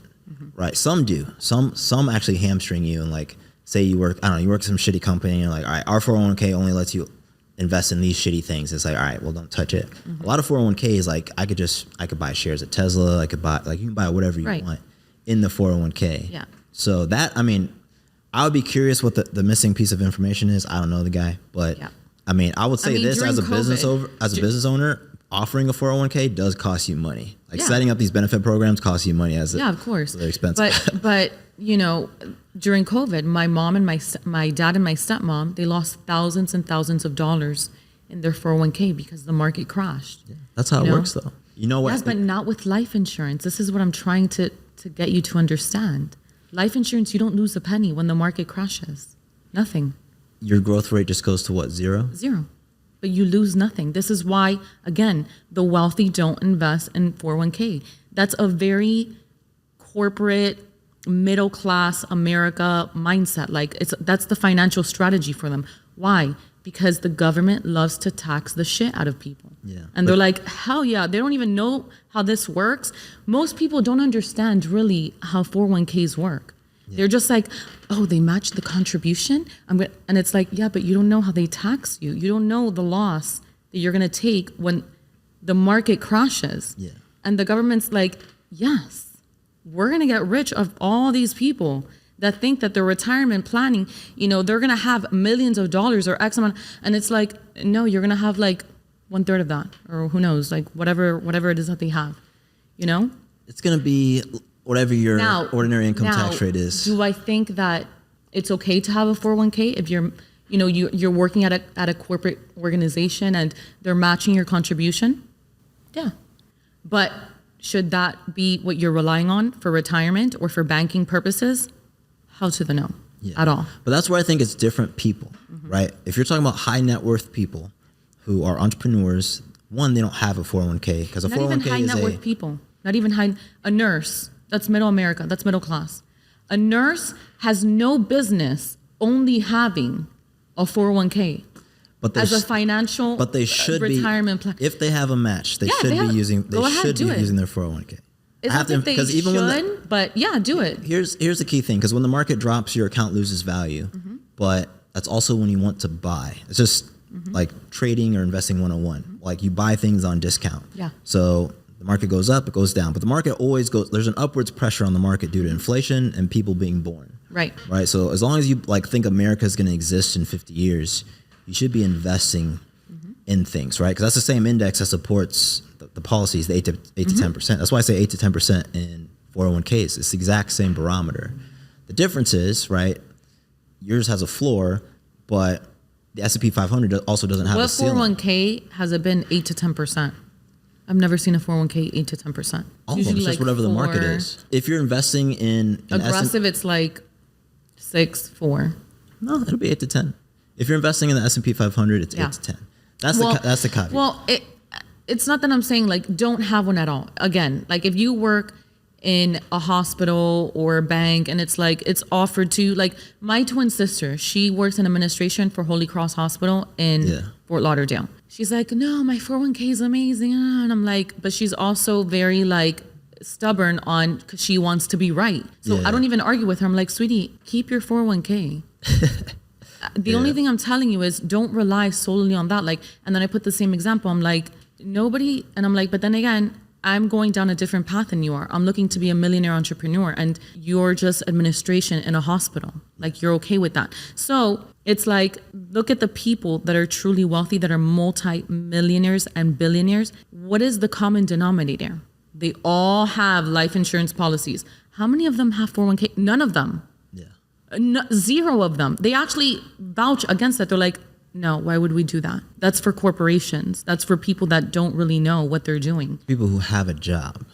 Right. Some do. Some actually hamstring you and like say you work at some shitty company and you're like, all right, our 401k only lets you invest in these shitty things. It's like, all right, well, don't touch it. A lot of 401ks, like I could buy shares at Tesla. I could buy, like you can buy whatever you want in the 401k. Yeah. So that, I would be curious what the missing piece of information is. I don't know the guy, but I would say this as a business owner, offering a 401k does cost you money. Like setting up these benefit programs costs you money of course. They're expensive. But during COVID, my mom and my dad and my stepmom, they lost thousands and thousands of dollars in their 401k because the market crashed. Yeah, that's how it works though. You know what? Yes, but not with life insurance. This is what I'm trying to get you to understand. Life insurance, you don't lose a penny when the market crashes. Nothing. Your growth rate just goes to what, 0? 0. But you lose nothing. This is why, again, the wealthy don't invest in 401k. That's a very corporate, middle class America mindset. Like that's the financial strategy for them. Why? Because the government loves to tax the shit out of people. Yeah. And they're like, hell yeah, they don't even know how this works. Most people don't understand really how 401ks work. Yeah. They're just like, oh, they match the contribution. And it's like, yeah, but you don't know how they tax you. You don't know the loss that you're going to take when the market crashes. Yeah. And the government's like, yes, we're going to get rich of all these people that think that their retirement planning, they're going to have millions of dollars or X amount. And it's like, no, you're going to have like 1/3 of that, or who knows, like whatever it is that they have, It's going to be whatever your ordinary income tax rate is. Do I think that it's okay to have a 401k if you're working at a corporate organization and they're matching your contribution? Yeah. But should that be what you're relying on for retirement or for banking purposes? Hell to the no. At all. But that's where I think it's different people, right? If you're talking about high net worth people who are entrepreneurs, one, they don't have a 401k because a 401k is not even high net worth people. Not even a nurse. That's middle America. That's middle class. A nurse has no business only having a 401k as a financial but they should retirement plan. If they have a match, they should be using their 401k. It's not that they should, but yeah, do it. Here's the key thing, because when the market drops, your account loses value. But that's also when you want to buy. It's just like trading or investing 101. Like you buy things on discount. Yeah. So the market goes up, it goes down. But the market always goes, there's an upwards pressure on the market due to inflation and people being born. Right. Right. So as long as you think America is going to exist in 50 years, you should be investing in things, right? Because that's the same index that supports the policies, the 8 to 10%. That's why I say 8 to 10% in 401ks. It's the exact same barometer. The difference is, right, yours has a floor, but the S&P 500 also doesn't have a ceiling. What 401k has it been 8 to 10%? I've never seen a 401k 8 to 10%. All of them, it's just whatever the market is. If you're investing in aggressive, it's like 6, 4. No, it'll be 8 to 10. If you're investing in the S&P 500, it's 8 to 10. That's the caveat. Well, it's not that I'm saying like don't have one at all. Again, like if you work in a hospital or a bank and it's like it's offered to, like my twin sister, she works in administration for Holy Cross Hospital in Fort Lauderdale. She's like, no, my 401k is amazing. And I'm like, but she's also very like stubborn on because she wants to be right. So I don't even argue with her. I'm like, sweetie, keep your 401k. The only thing I'm telling you is don't rely solely on that. Like, and then I put the same example. I'm like, nobody, and I'm like, but then again, I'm going down a different path than you are. I'm looking to be a millionaire entrepreneur and you're just administration in a hospital. Like you're okay with that. So it's like, look at the people that are truly wealthy, that are multi-millionaires and billionaires. What is the common denominator? They all have life insurance policies. How many of them have 401k? None of them. Yeah. No, zero of them. They actually vouch against that. They're like, no, why would we do that? That's for corporations. That's for people that don't really know what they're doing. People who have a job.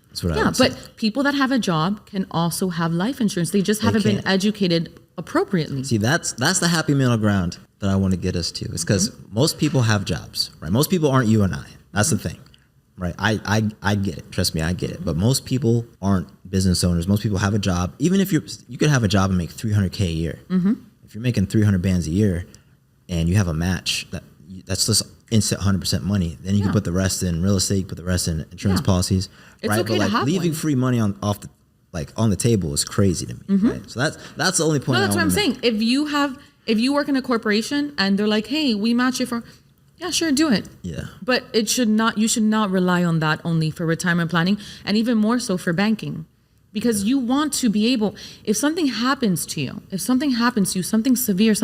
That's what I would say. But people that have a job can also have life insurance. They just haven't been educated appropriately. See, that's the happy middle ground that I want to get us to. It's because most people have jobs, right? Most people aren't you and I. That's the thing, right? I get it. Trust me, I get it. But most people aren't business owners. Most people have a job. Even if you could have a job and make $300K a year. If you're making 300 bands a year, and you have a match that's just instant 100% money, then you can put the rest in real estate, put the rest in insurance policies, it's right? Okay but like to have leaving one. free money on the table is crazy to me, right? So that's the only point. No, that's what I'm saying. If you work in a corporation and they're like, hey, we match it for, yeah, sure, do it. Yeah. But you should not rely on that only for retirement planning, and even more so for banking. Because you want to be able, if something happens to you, something severe,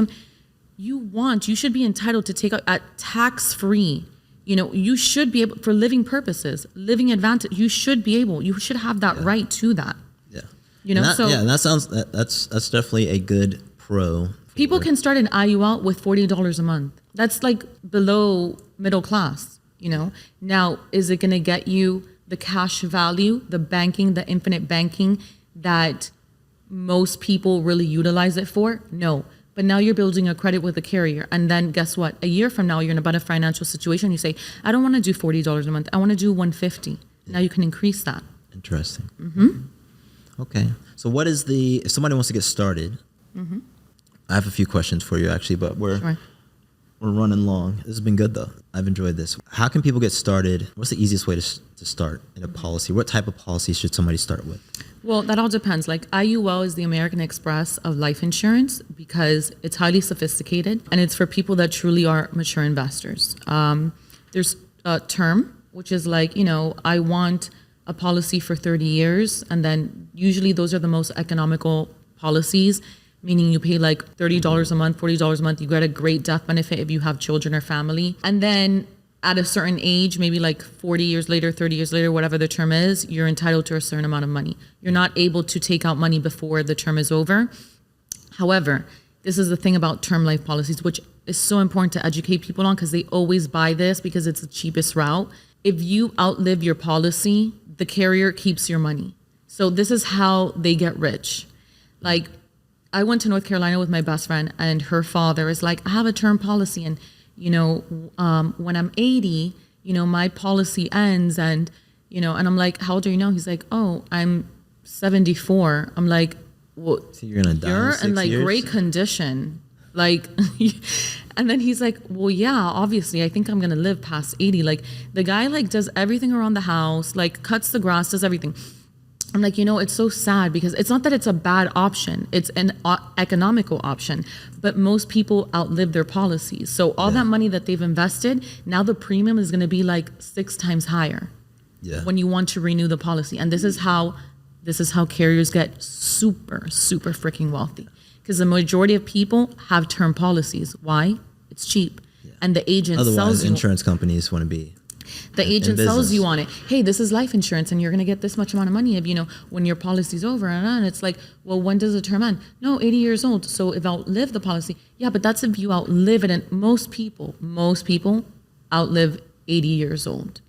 you should be entitled to take out at tax-free. You should be able, for living purposes, living advantage, you should have that right to that. Yeah. That's definitely a good pro. People can start an IUL with $40 a month. That's like below middle class, Now, is it going to get you the cash value, the banking, the infinite banking that most people really utilize it for? No. But now you're building a credit with a carrier. And then guess what? A year from now, you're in a better financial situation. You say, I don't want to do $40 a month. I want to do $150. Now you can increase that. Interesting. Okay. So what is if somebody wants to get started, I have a few questions for you actually, but we're running long. This has been good though. I've enjoyed this. How can people get started? What's the easiest way to start in a policy? What type of policy should somebody start with? Well, that all depends. Like IUL is the American Express of life insurance because it's highly sophisticated and it's for people that truly are mature investors. There's a term, which is like, I want a policy for 30 years. And then usually those are the most economical policies, meaning you pay like $30 a month, $40 a month. You get a great death benefit if you have children or family. And then at a certain age, maybe like 40 years later, 30 years later, whatever the term is, you're entitled to a certain amount of money. You're not able to take out money before the term is over. However, this is the thing about term life policies, which is so important to educate people on because they always buy this because it's the cheapest route. If you outlive your policy, the carrier keeps your money. So this is how they get rich. Like, I went to North Carolina with my best friend and her father is like, I have a term policy and when I'm 80, my policy ends and and I'm like, how old are you now? He's like, oh, I'm 74. I'm like, well, so you're gonna die you're in like years? Great condition. Like, and then he's like, well, yeah, obviously I think I'm going to live past 80. Like the guy like does everything around the house, like cuts the grass, does everything. I'm like, it's so sad because it's not that it's a bad option. It's an economical option, but most people outlive their policies. So all that money that they've invested, now the premium is going to be like 6 times higher when you want to renew the policy. And this is how carriers get super, super freaking wealthy because the majority of people have term policies. Why? It's cheap. And the agent sells you. Insurance companies want to be. The agent sells you on it. Hey, this is life insurance and you're going to get this much amount of money if, when your policy's over. And it's like, well, when does the term end? No, 80 years old. So if I outlive the policy, yeah, but that's if you outlive it. And most people outlive 80 years old.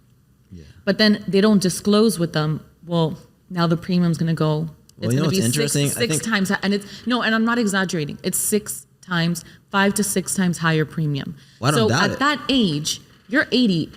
Yeah. But then they don't disclose with them, well, now the premium's going to go. It's going to be six times. And and I'm not exaggerating. It's 5 to 6 times higher premium. Well, so at that age, you're 80.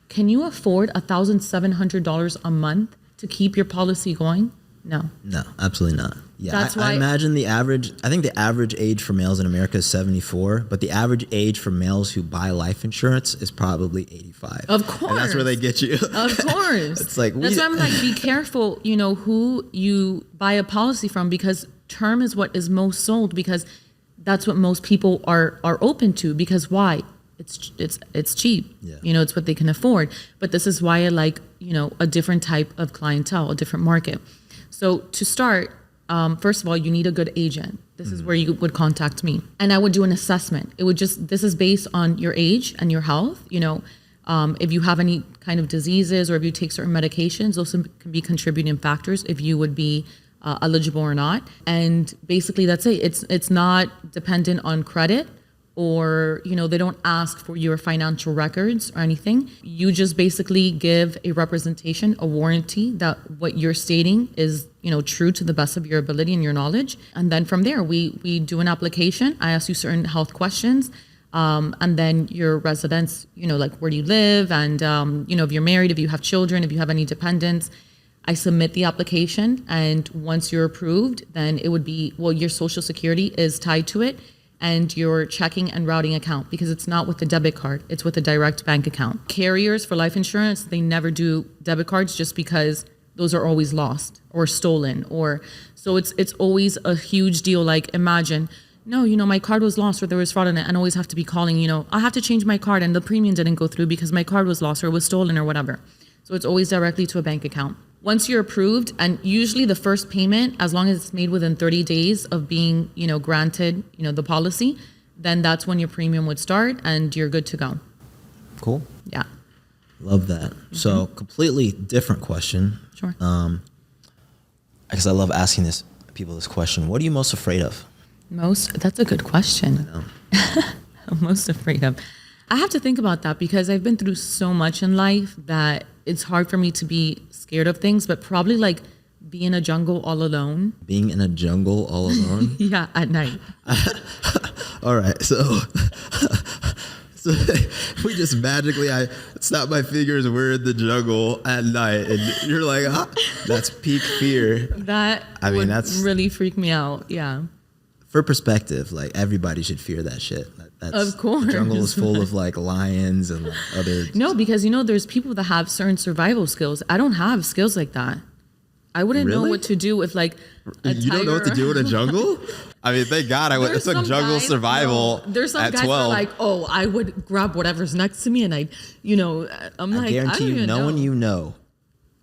Can you afford $1,700 a month to keep your policy going? No. No, absolutely not. Yeah, That's I why. imagine I think the average age for males in America is 74, but the average age for males who buy life insurance is probably 85. Of course. And that's where they get you. Of course. It's like, that's why I'm like, be careful, who you buy a policy from, because term is what is most sold, because that's what most people are open to. Because why? It's cheap. Yeah. It's what they can afford. But this is why I like, a different type of clientele, a different market. So to start, first of all, you need a good agent. This is where you would contact me, and I would do an assessment. This is based on your age and your health. If you have any kind of diseases or if you take certain medications, those can be contributing factors if you would be eligible or not. And basically that's it. It's not dependent on credit, or, they don't ask for your financial records or anything. You just basically give a representation, a warranty that what you're stating is, true to the best of your ability and your knowledge. And then from there, we do an application. I ask you certain health questions. And then your residence, like where do you live? And, if you're married, if you have children, if you have any dependents, I submit the application. And once you're approved, then it would be, your social security is tied to it, and your checking and routing account, because it's not with the debit card, it's with a direct bank account. Carriers for life insurance, they never do debit cards just because those are always lost or stolen, so it's always a huge deal. Like imagine, no, my card was lost or there was fraud in it, and always have to be calling, I have to change my card and the premium didn't go through because my card was lost or was stolen or whatever. So it's always directly to a bank account. Once you're approved, and usually the first payment, as long as it's made within 30 days of being, granted, the policy, then that's when your premium would start and you're good to go. Cool. Yeah. Love that. So completely different question. Sure. Because I love asking people this question. What are you most afraid of? That's a good question. I know. I'm most afraid of. I have to think about that because I've been through so much in life that it's hard for me to be scared of things, but probably like be in a jungle all alone. Being in a jungle all alone? Yeah, at night. All right. So we just magically, I snap my fingers, we're in the jungle at night, and you're like, that's peak fear. That's really freak me out. Yeah. For perspective, like everybody should fear that shit. Of course. The jungle is full of like lions and other. No, because there's people that have certain survival skills. I don't have skills like that. I wouldn't know what to do with like a You don't know what to do in a jungle? I mean, thank God I went. It's like jungle survival. There's some at guys 12. that are like, oh, I would grab whatever's next to me, and I guarantee you, no one you know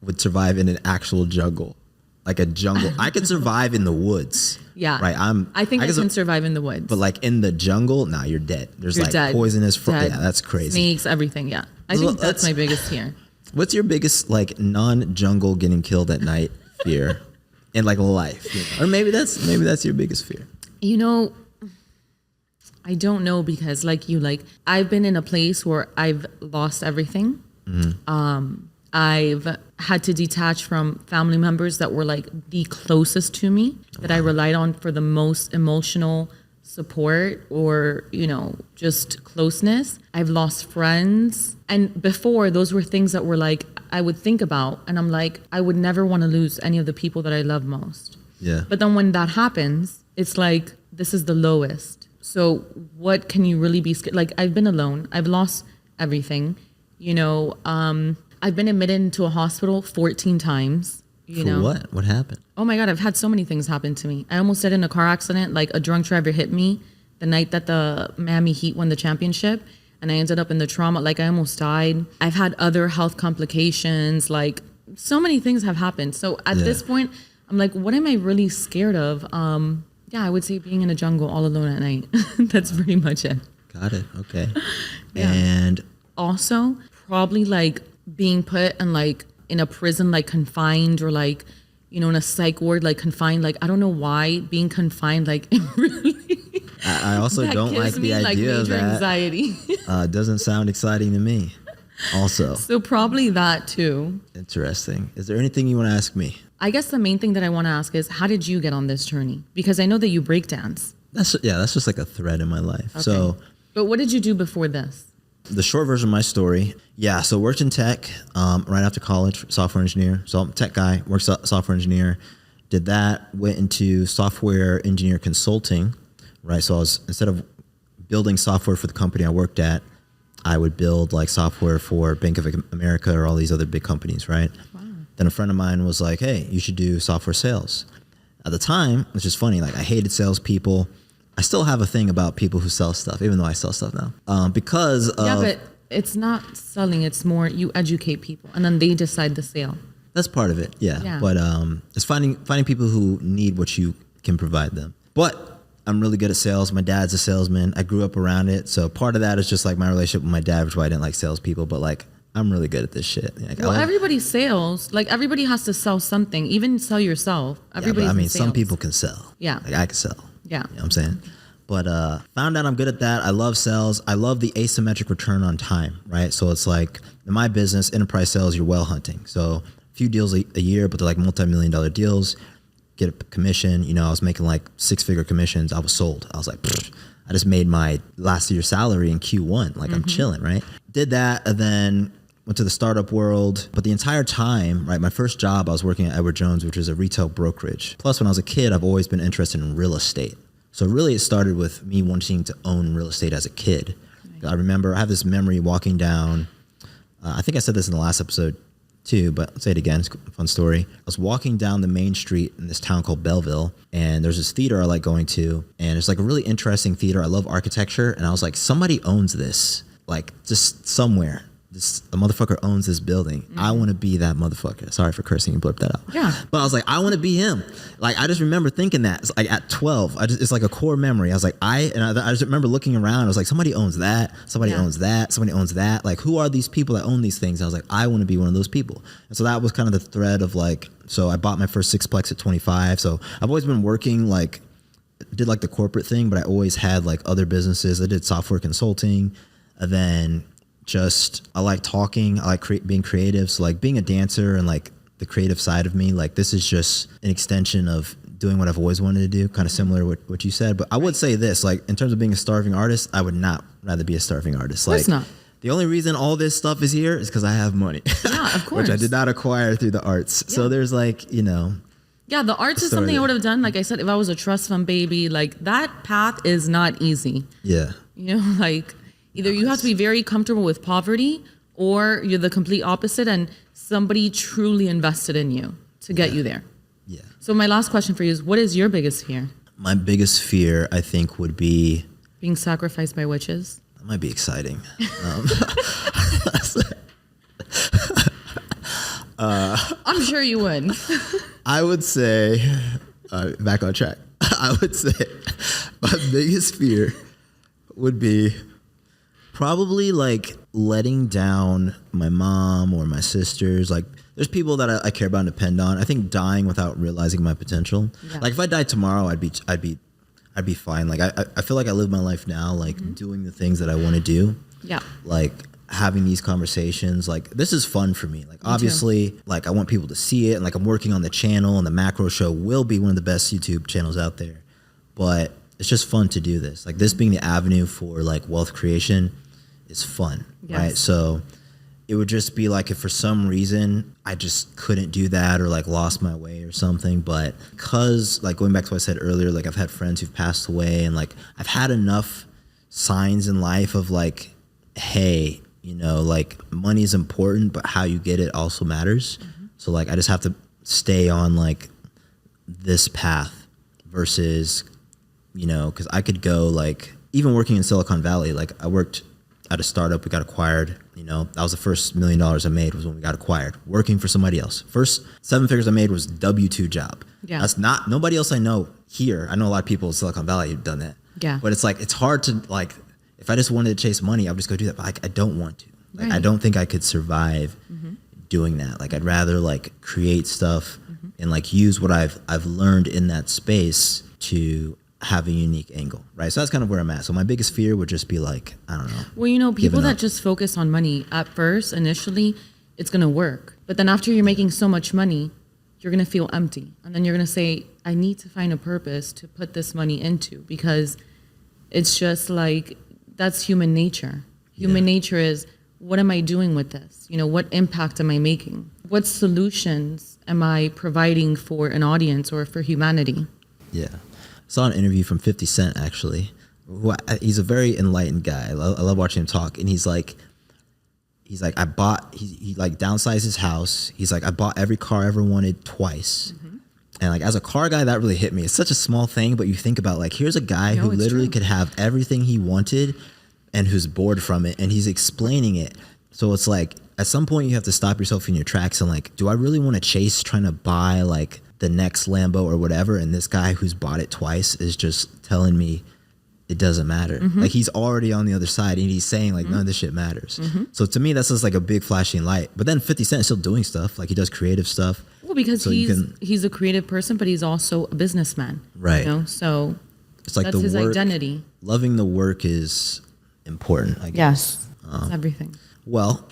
would survive in an actual jungle. Like a jungle. I could survive in the woods. Yeah. Right. I think I can survive in the woods. But like in the jungle, nah, you're dead. There's you're like dead. poisonous Dead. Yeah, that's crazy. Snakes, everything, yeah. I think that's my biggest fear. What's your biggest like non-jungle getting killed at night fear in like life? Or maybe that's your biggest fear. I don't know, because I've been in a place where I've lost everything. Mm-hmm. I've had to detach from family members that were like the closest to me, that I relied on for the most emotional support or, just closeness. I've lost friends. And before, those were things that were like, I would think about, and I'm like, I would never want to lose any of the people that I love most. Yeah. But then when that happens, it's like, this is the lowest. So what can you really be scared? Like, I've been alone. I've lost everything, I've been admitted into a hospital 14 times. For what? What happened? Oh my God, I've had so many things happen to me. I almost died in a car accident. Like a drunk driver hit me the night that the Miami Heat won the championship, and I ended up in the trauma. Like I almost died. I've had other health complications. Like so many things have happened. So at this point, I'm like, what am I really scared of? I would say being in a jungle all alone at night. That's pretty much it. Got it. Okay. Yeah. And also probably like being put in like in a prison, like confined, or like, in a psych ward, like confined. Like, I don't know why being confined, like it really. I also don't like the idea of that. Anxiety. Doesn't sound exciting to me. Also. So probably that too. Interesting. Is there anything you want to ask me? I guess the main thing that I want to ask is, how did you get on this journey? Because I know that you breakdance. That's just like a thread in my life. Okay. But what did you do before this? The short version of my story, so worked in tech right after college, software engineer. So I'm a tech guy, worked software engineer, Did that, went into software engineer consulting, right? So I was, instead of building software for the company I worked at, I would build like software for Bank of America or all these other big companies, right? Wow. Then a friend of mine was like, hey, you should do software sales. At the time, it's just funny, like I hated salespeople. I still have a thing about people who sell stuff, even though I sell stuff now. Because of... Yeah, but it's not selling, it's more you educate people and then they decide the sale. That's part of it, yeah. But it's finding people who need what you can provide them. But I'm really good at sales. My dad's a salesman. I grew up around it. So part of that is just like my relationship with my dad, which is why I didn't like salespeople. But like, I'm really good at this shit. Like, well, everybody sales. Like everybody has to sell something, even sell yourself. Everybody. Yeah, I mean, some people can sell. Yeah. Like I can sell. Yeah. You know what I'm saying? But found out I'm good at that. I love sales. I love the asymmetric return on time, right? So it's like in my business, enterprise sales, you're whale hunting. So a few deals a year, but they're like multi-million-dollar deals. Get a commission. You know, I was making like 6-figure commissions. I was sold. I was like, I just made my last year's salary in Q1. Like I'm chilling, right? Did that and then went to the startup world. But the entire time, right, my first job, I was working at Edward Jones, which is a retail brokerage. Plus, when I was a kid, I've always been interested in real estate. So really it started with me wanting to own real estate as a kid. Right. I remember I have this memory walking down, I think I said this in the last episode too, but I'll say it again. It's a fun story. I was walking down the main street in this town called Belleville, and there's this theater I like going to, and it's like a really interesting theater. I love architecture, and I was like, somebody owns this, like just somewhere. The motherfucker owns this building. I want to be that motherfucker. Sorry for cursing and blurp that out. Yeah. But I was like, I want to be him. Like, I just remember thinking that. It's like at 12, it's like a core memory. I was like, I just remember looking around. I was like, somebody owns that. Somebody owns that. Somebody owns that. Like, who are these people that own these things? I was like, I want to be one of those people. And so that was kind of the thread of like, so I bought my first sixplex at 25. So I've always been working like, did like the corporate thing, but I always had like other businesses. I did software consulting, and then I like talking. I like being creative. So like being a dancer and like the creative side of me, like this is just an extension of doing what I've always wanted to do, kind of similar to what you said. But I would say this, like in terms of being a starving artist, I would not rather be a starving artist. Of course like, not. The only reason all this stuff is here is because I have money. Yeah, of course. Which I did not acquire through the arts. Yeah. So there's like, you know. Yeah, the arts is something I would have done. Like I said, if I was a trust fund baby, like that path is not easy. Yeah. You know, like either you have to be very comfortable with poverty or you're the complete opposite and somebody truly invested in you to get you there. Yeah. So my last question for you is, what is your biggest fear? My biggest fear, I think, would be... being sacrificed by witches? That might be exciting. I'm sure you would. I would say, back on track, I would say my biggest fear would be probably like letting down my mom or my sisters. Like there's people that I care about and depend on. I think dying without realizing my potential. Yeah. Like if I died tomorrow, I'd be fine. Like I feel like I live my life now, like doing the things that I want to do. Yeah. Like having these conversations, like this is fun for me. Like obviously, like I want people to see it, and like I'm working on the channel, and the Macro Show will be one of the best YouTube channels out there. But it's just fun to do this. Like this being the avenue for like wealth creation is fun, right? So it would just be like if for some reason I just couldn't do that or like lost my way or something. But because like going back to what I said earlier, like I've had friends who've passed away, and like I've had enough signs in life of like, hey, you know, like money is important, but how you get it also matters. So like I just have to stay on like this path versus, you know, because I could go like even working in Silicon Valley, like I worked at a startup, we got acquired. You know, that was the first $1 million I made was when we got acquired, working for somebody else. First 7 figures I made was W-2 job. Yeah. That's not, nobody else I know here. I know a lot of people in Silicon Valley who've done that. Yeah. But it's like, it's hard to like, if I just wanted to chase money, I would just go do that. But like, I don't want to. Like, I don't think I could survive doing that. Like, I'd rather like create stuff and like use what I've learned in that space to have a unique angle, right? So that's kind of where I'm at. So my biggest fear would just be like, I don't know. Well, you know, people that just focus on money at first, initially, it's going to work. But then after you're making so much money, you're going to feel empty. And then you're going to say, I need to find a purpose to put this money into, because it's just like, that's human nature. Human nature is what am I doing with this? You know, what impact am I making? What solutions am I providing for an audience or for humanity? Yeah. I saw an interview from 50 Cent, actually. He's a very enlightened guy. I love watching him talk. And he's like, he like downsized his house. He's like, I bought every car I ever wanted twice. Mm-hmm. And like, as a car guy, that really hit me. It's such a small thing, but you think about like, here's a guy who literally could have everything he wanted and who's bored from it. And he's explaining it. So it's like, at some point you have to stop yourself in your tracks and like, do I really want to chase trying to buy like the next Lambo or whatever? And this guy who's bought it twice is just telling me it doesn't matter. Mm-hmm. Like he's already on the other side and he's saying like, none of this shit matters. Mm-hmm. So to me, that's just like a big flashing light. But then 50 Cent is still doing stuff. Like he does creative stuff. Well, because so he's a creative person, but he's also a businessman. Right. You know? So it's like that's his identity. Loving the work is important, I guess. Yes. It's everything. Well,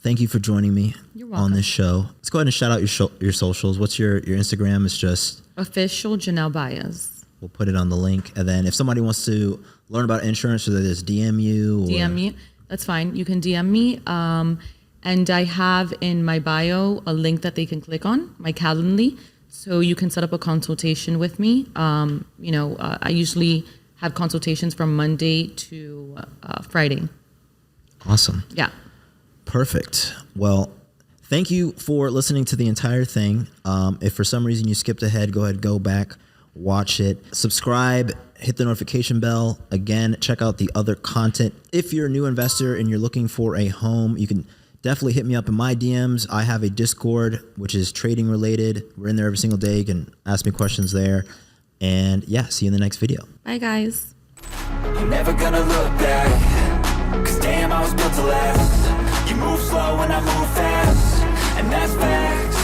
thank you for joining me on this show. Let's go ahead and shout out your socials. What's your Instagram? It's just official Janel Baez. We'll put it on the link. And then if somebody wants to learn about insurance, whether it's DM you or... DM me. That's fine. You can DM me. And I have in my bio a link that they can click on, my Calendly. So you can set up a consultation with me. I usually have consultations from Monday to Friday. Awesome. Yeah. Perfect. Well, thank you for listening to the entire thing. If for some reason you skipped ahead, go back, watch it, subscribe, hit the notification bell. Again, check out the other content. If you're a new investor and you're looking for a home, you can definitely hit me up in my DMs. I have a Discord, which is trading related. We're in there every single day. You can ask me questions there. And yeah, see you in the next video. Bye, guys. You're never gonna look back, 'cause damn, I was built to last. You move slow and I move fast, and that's fact.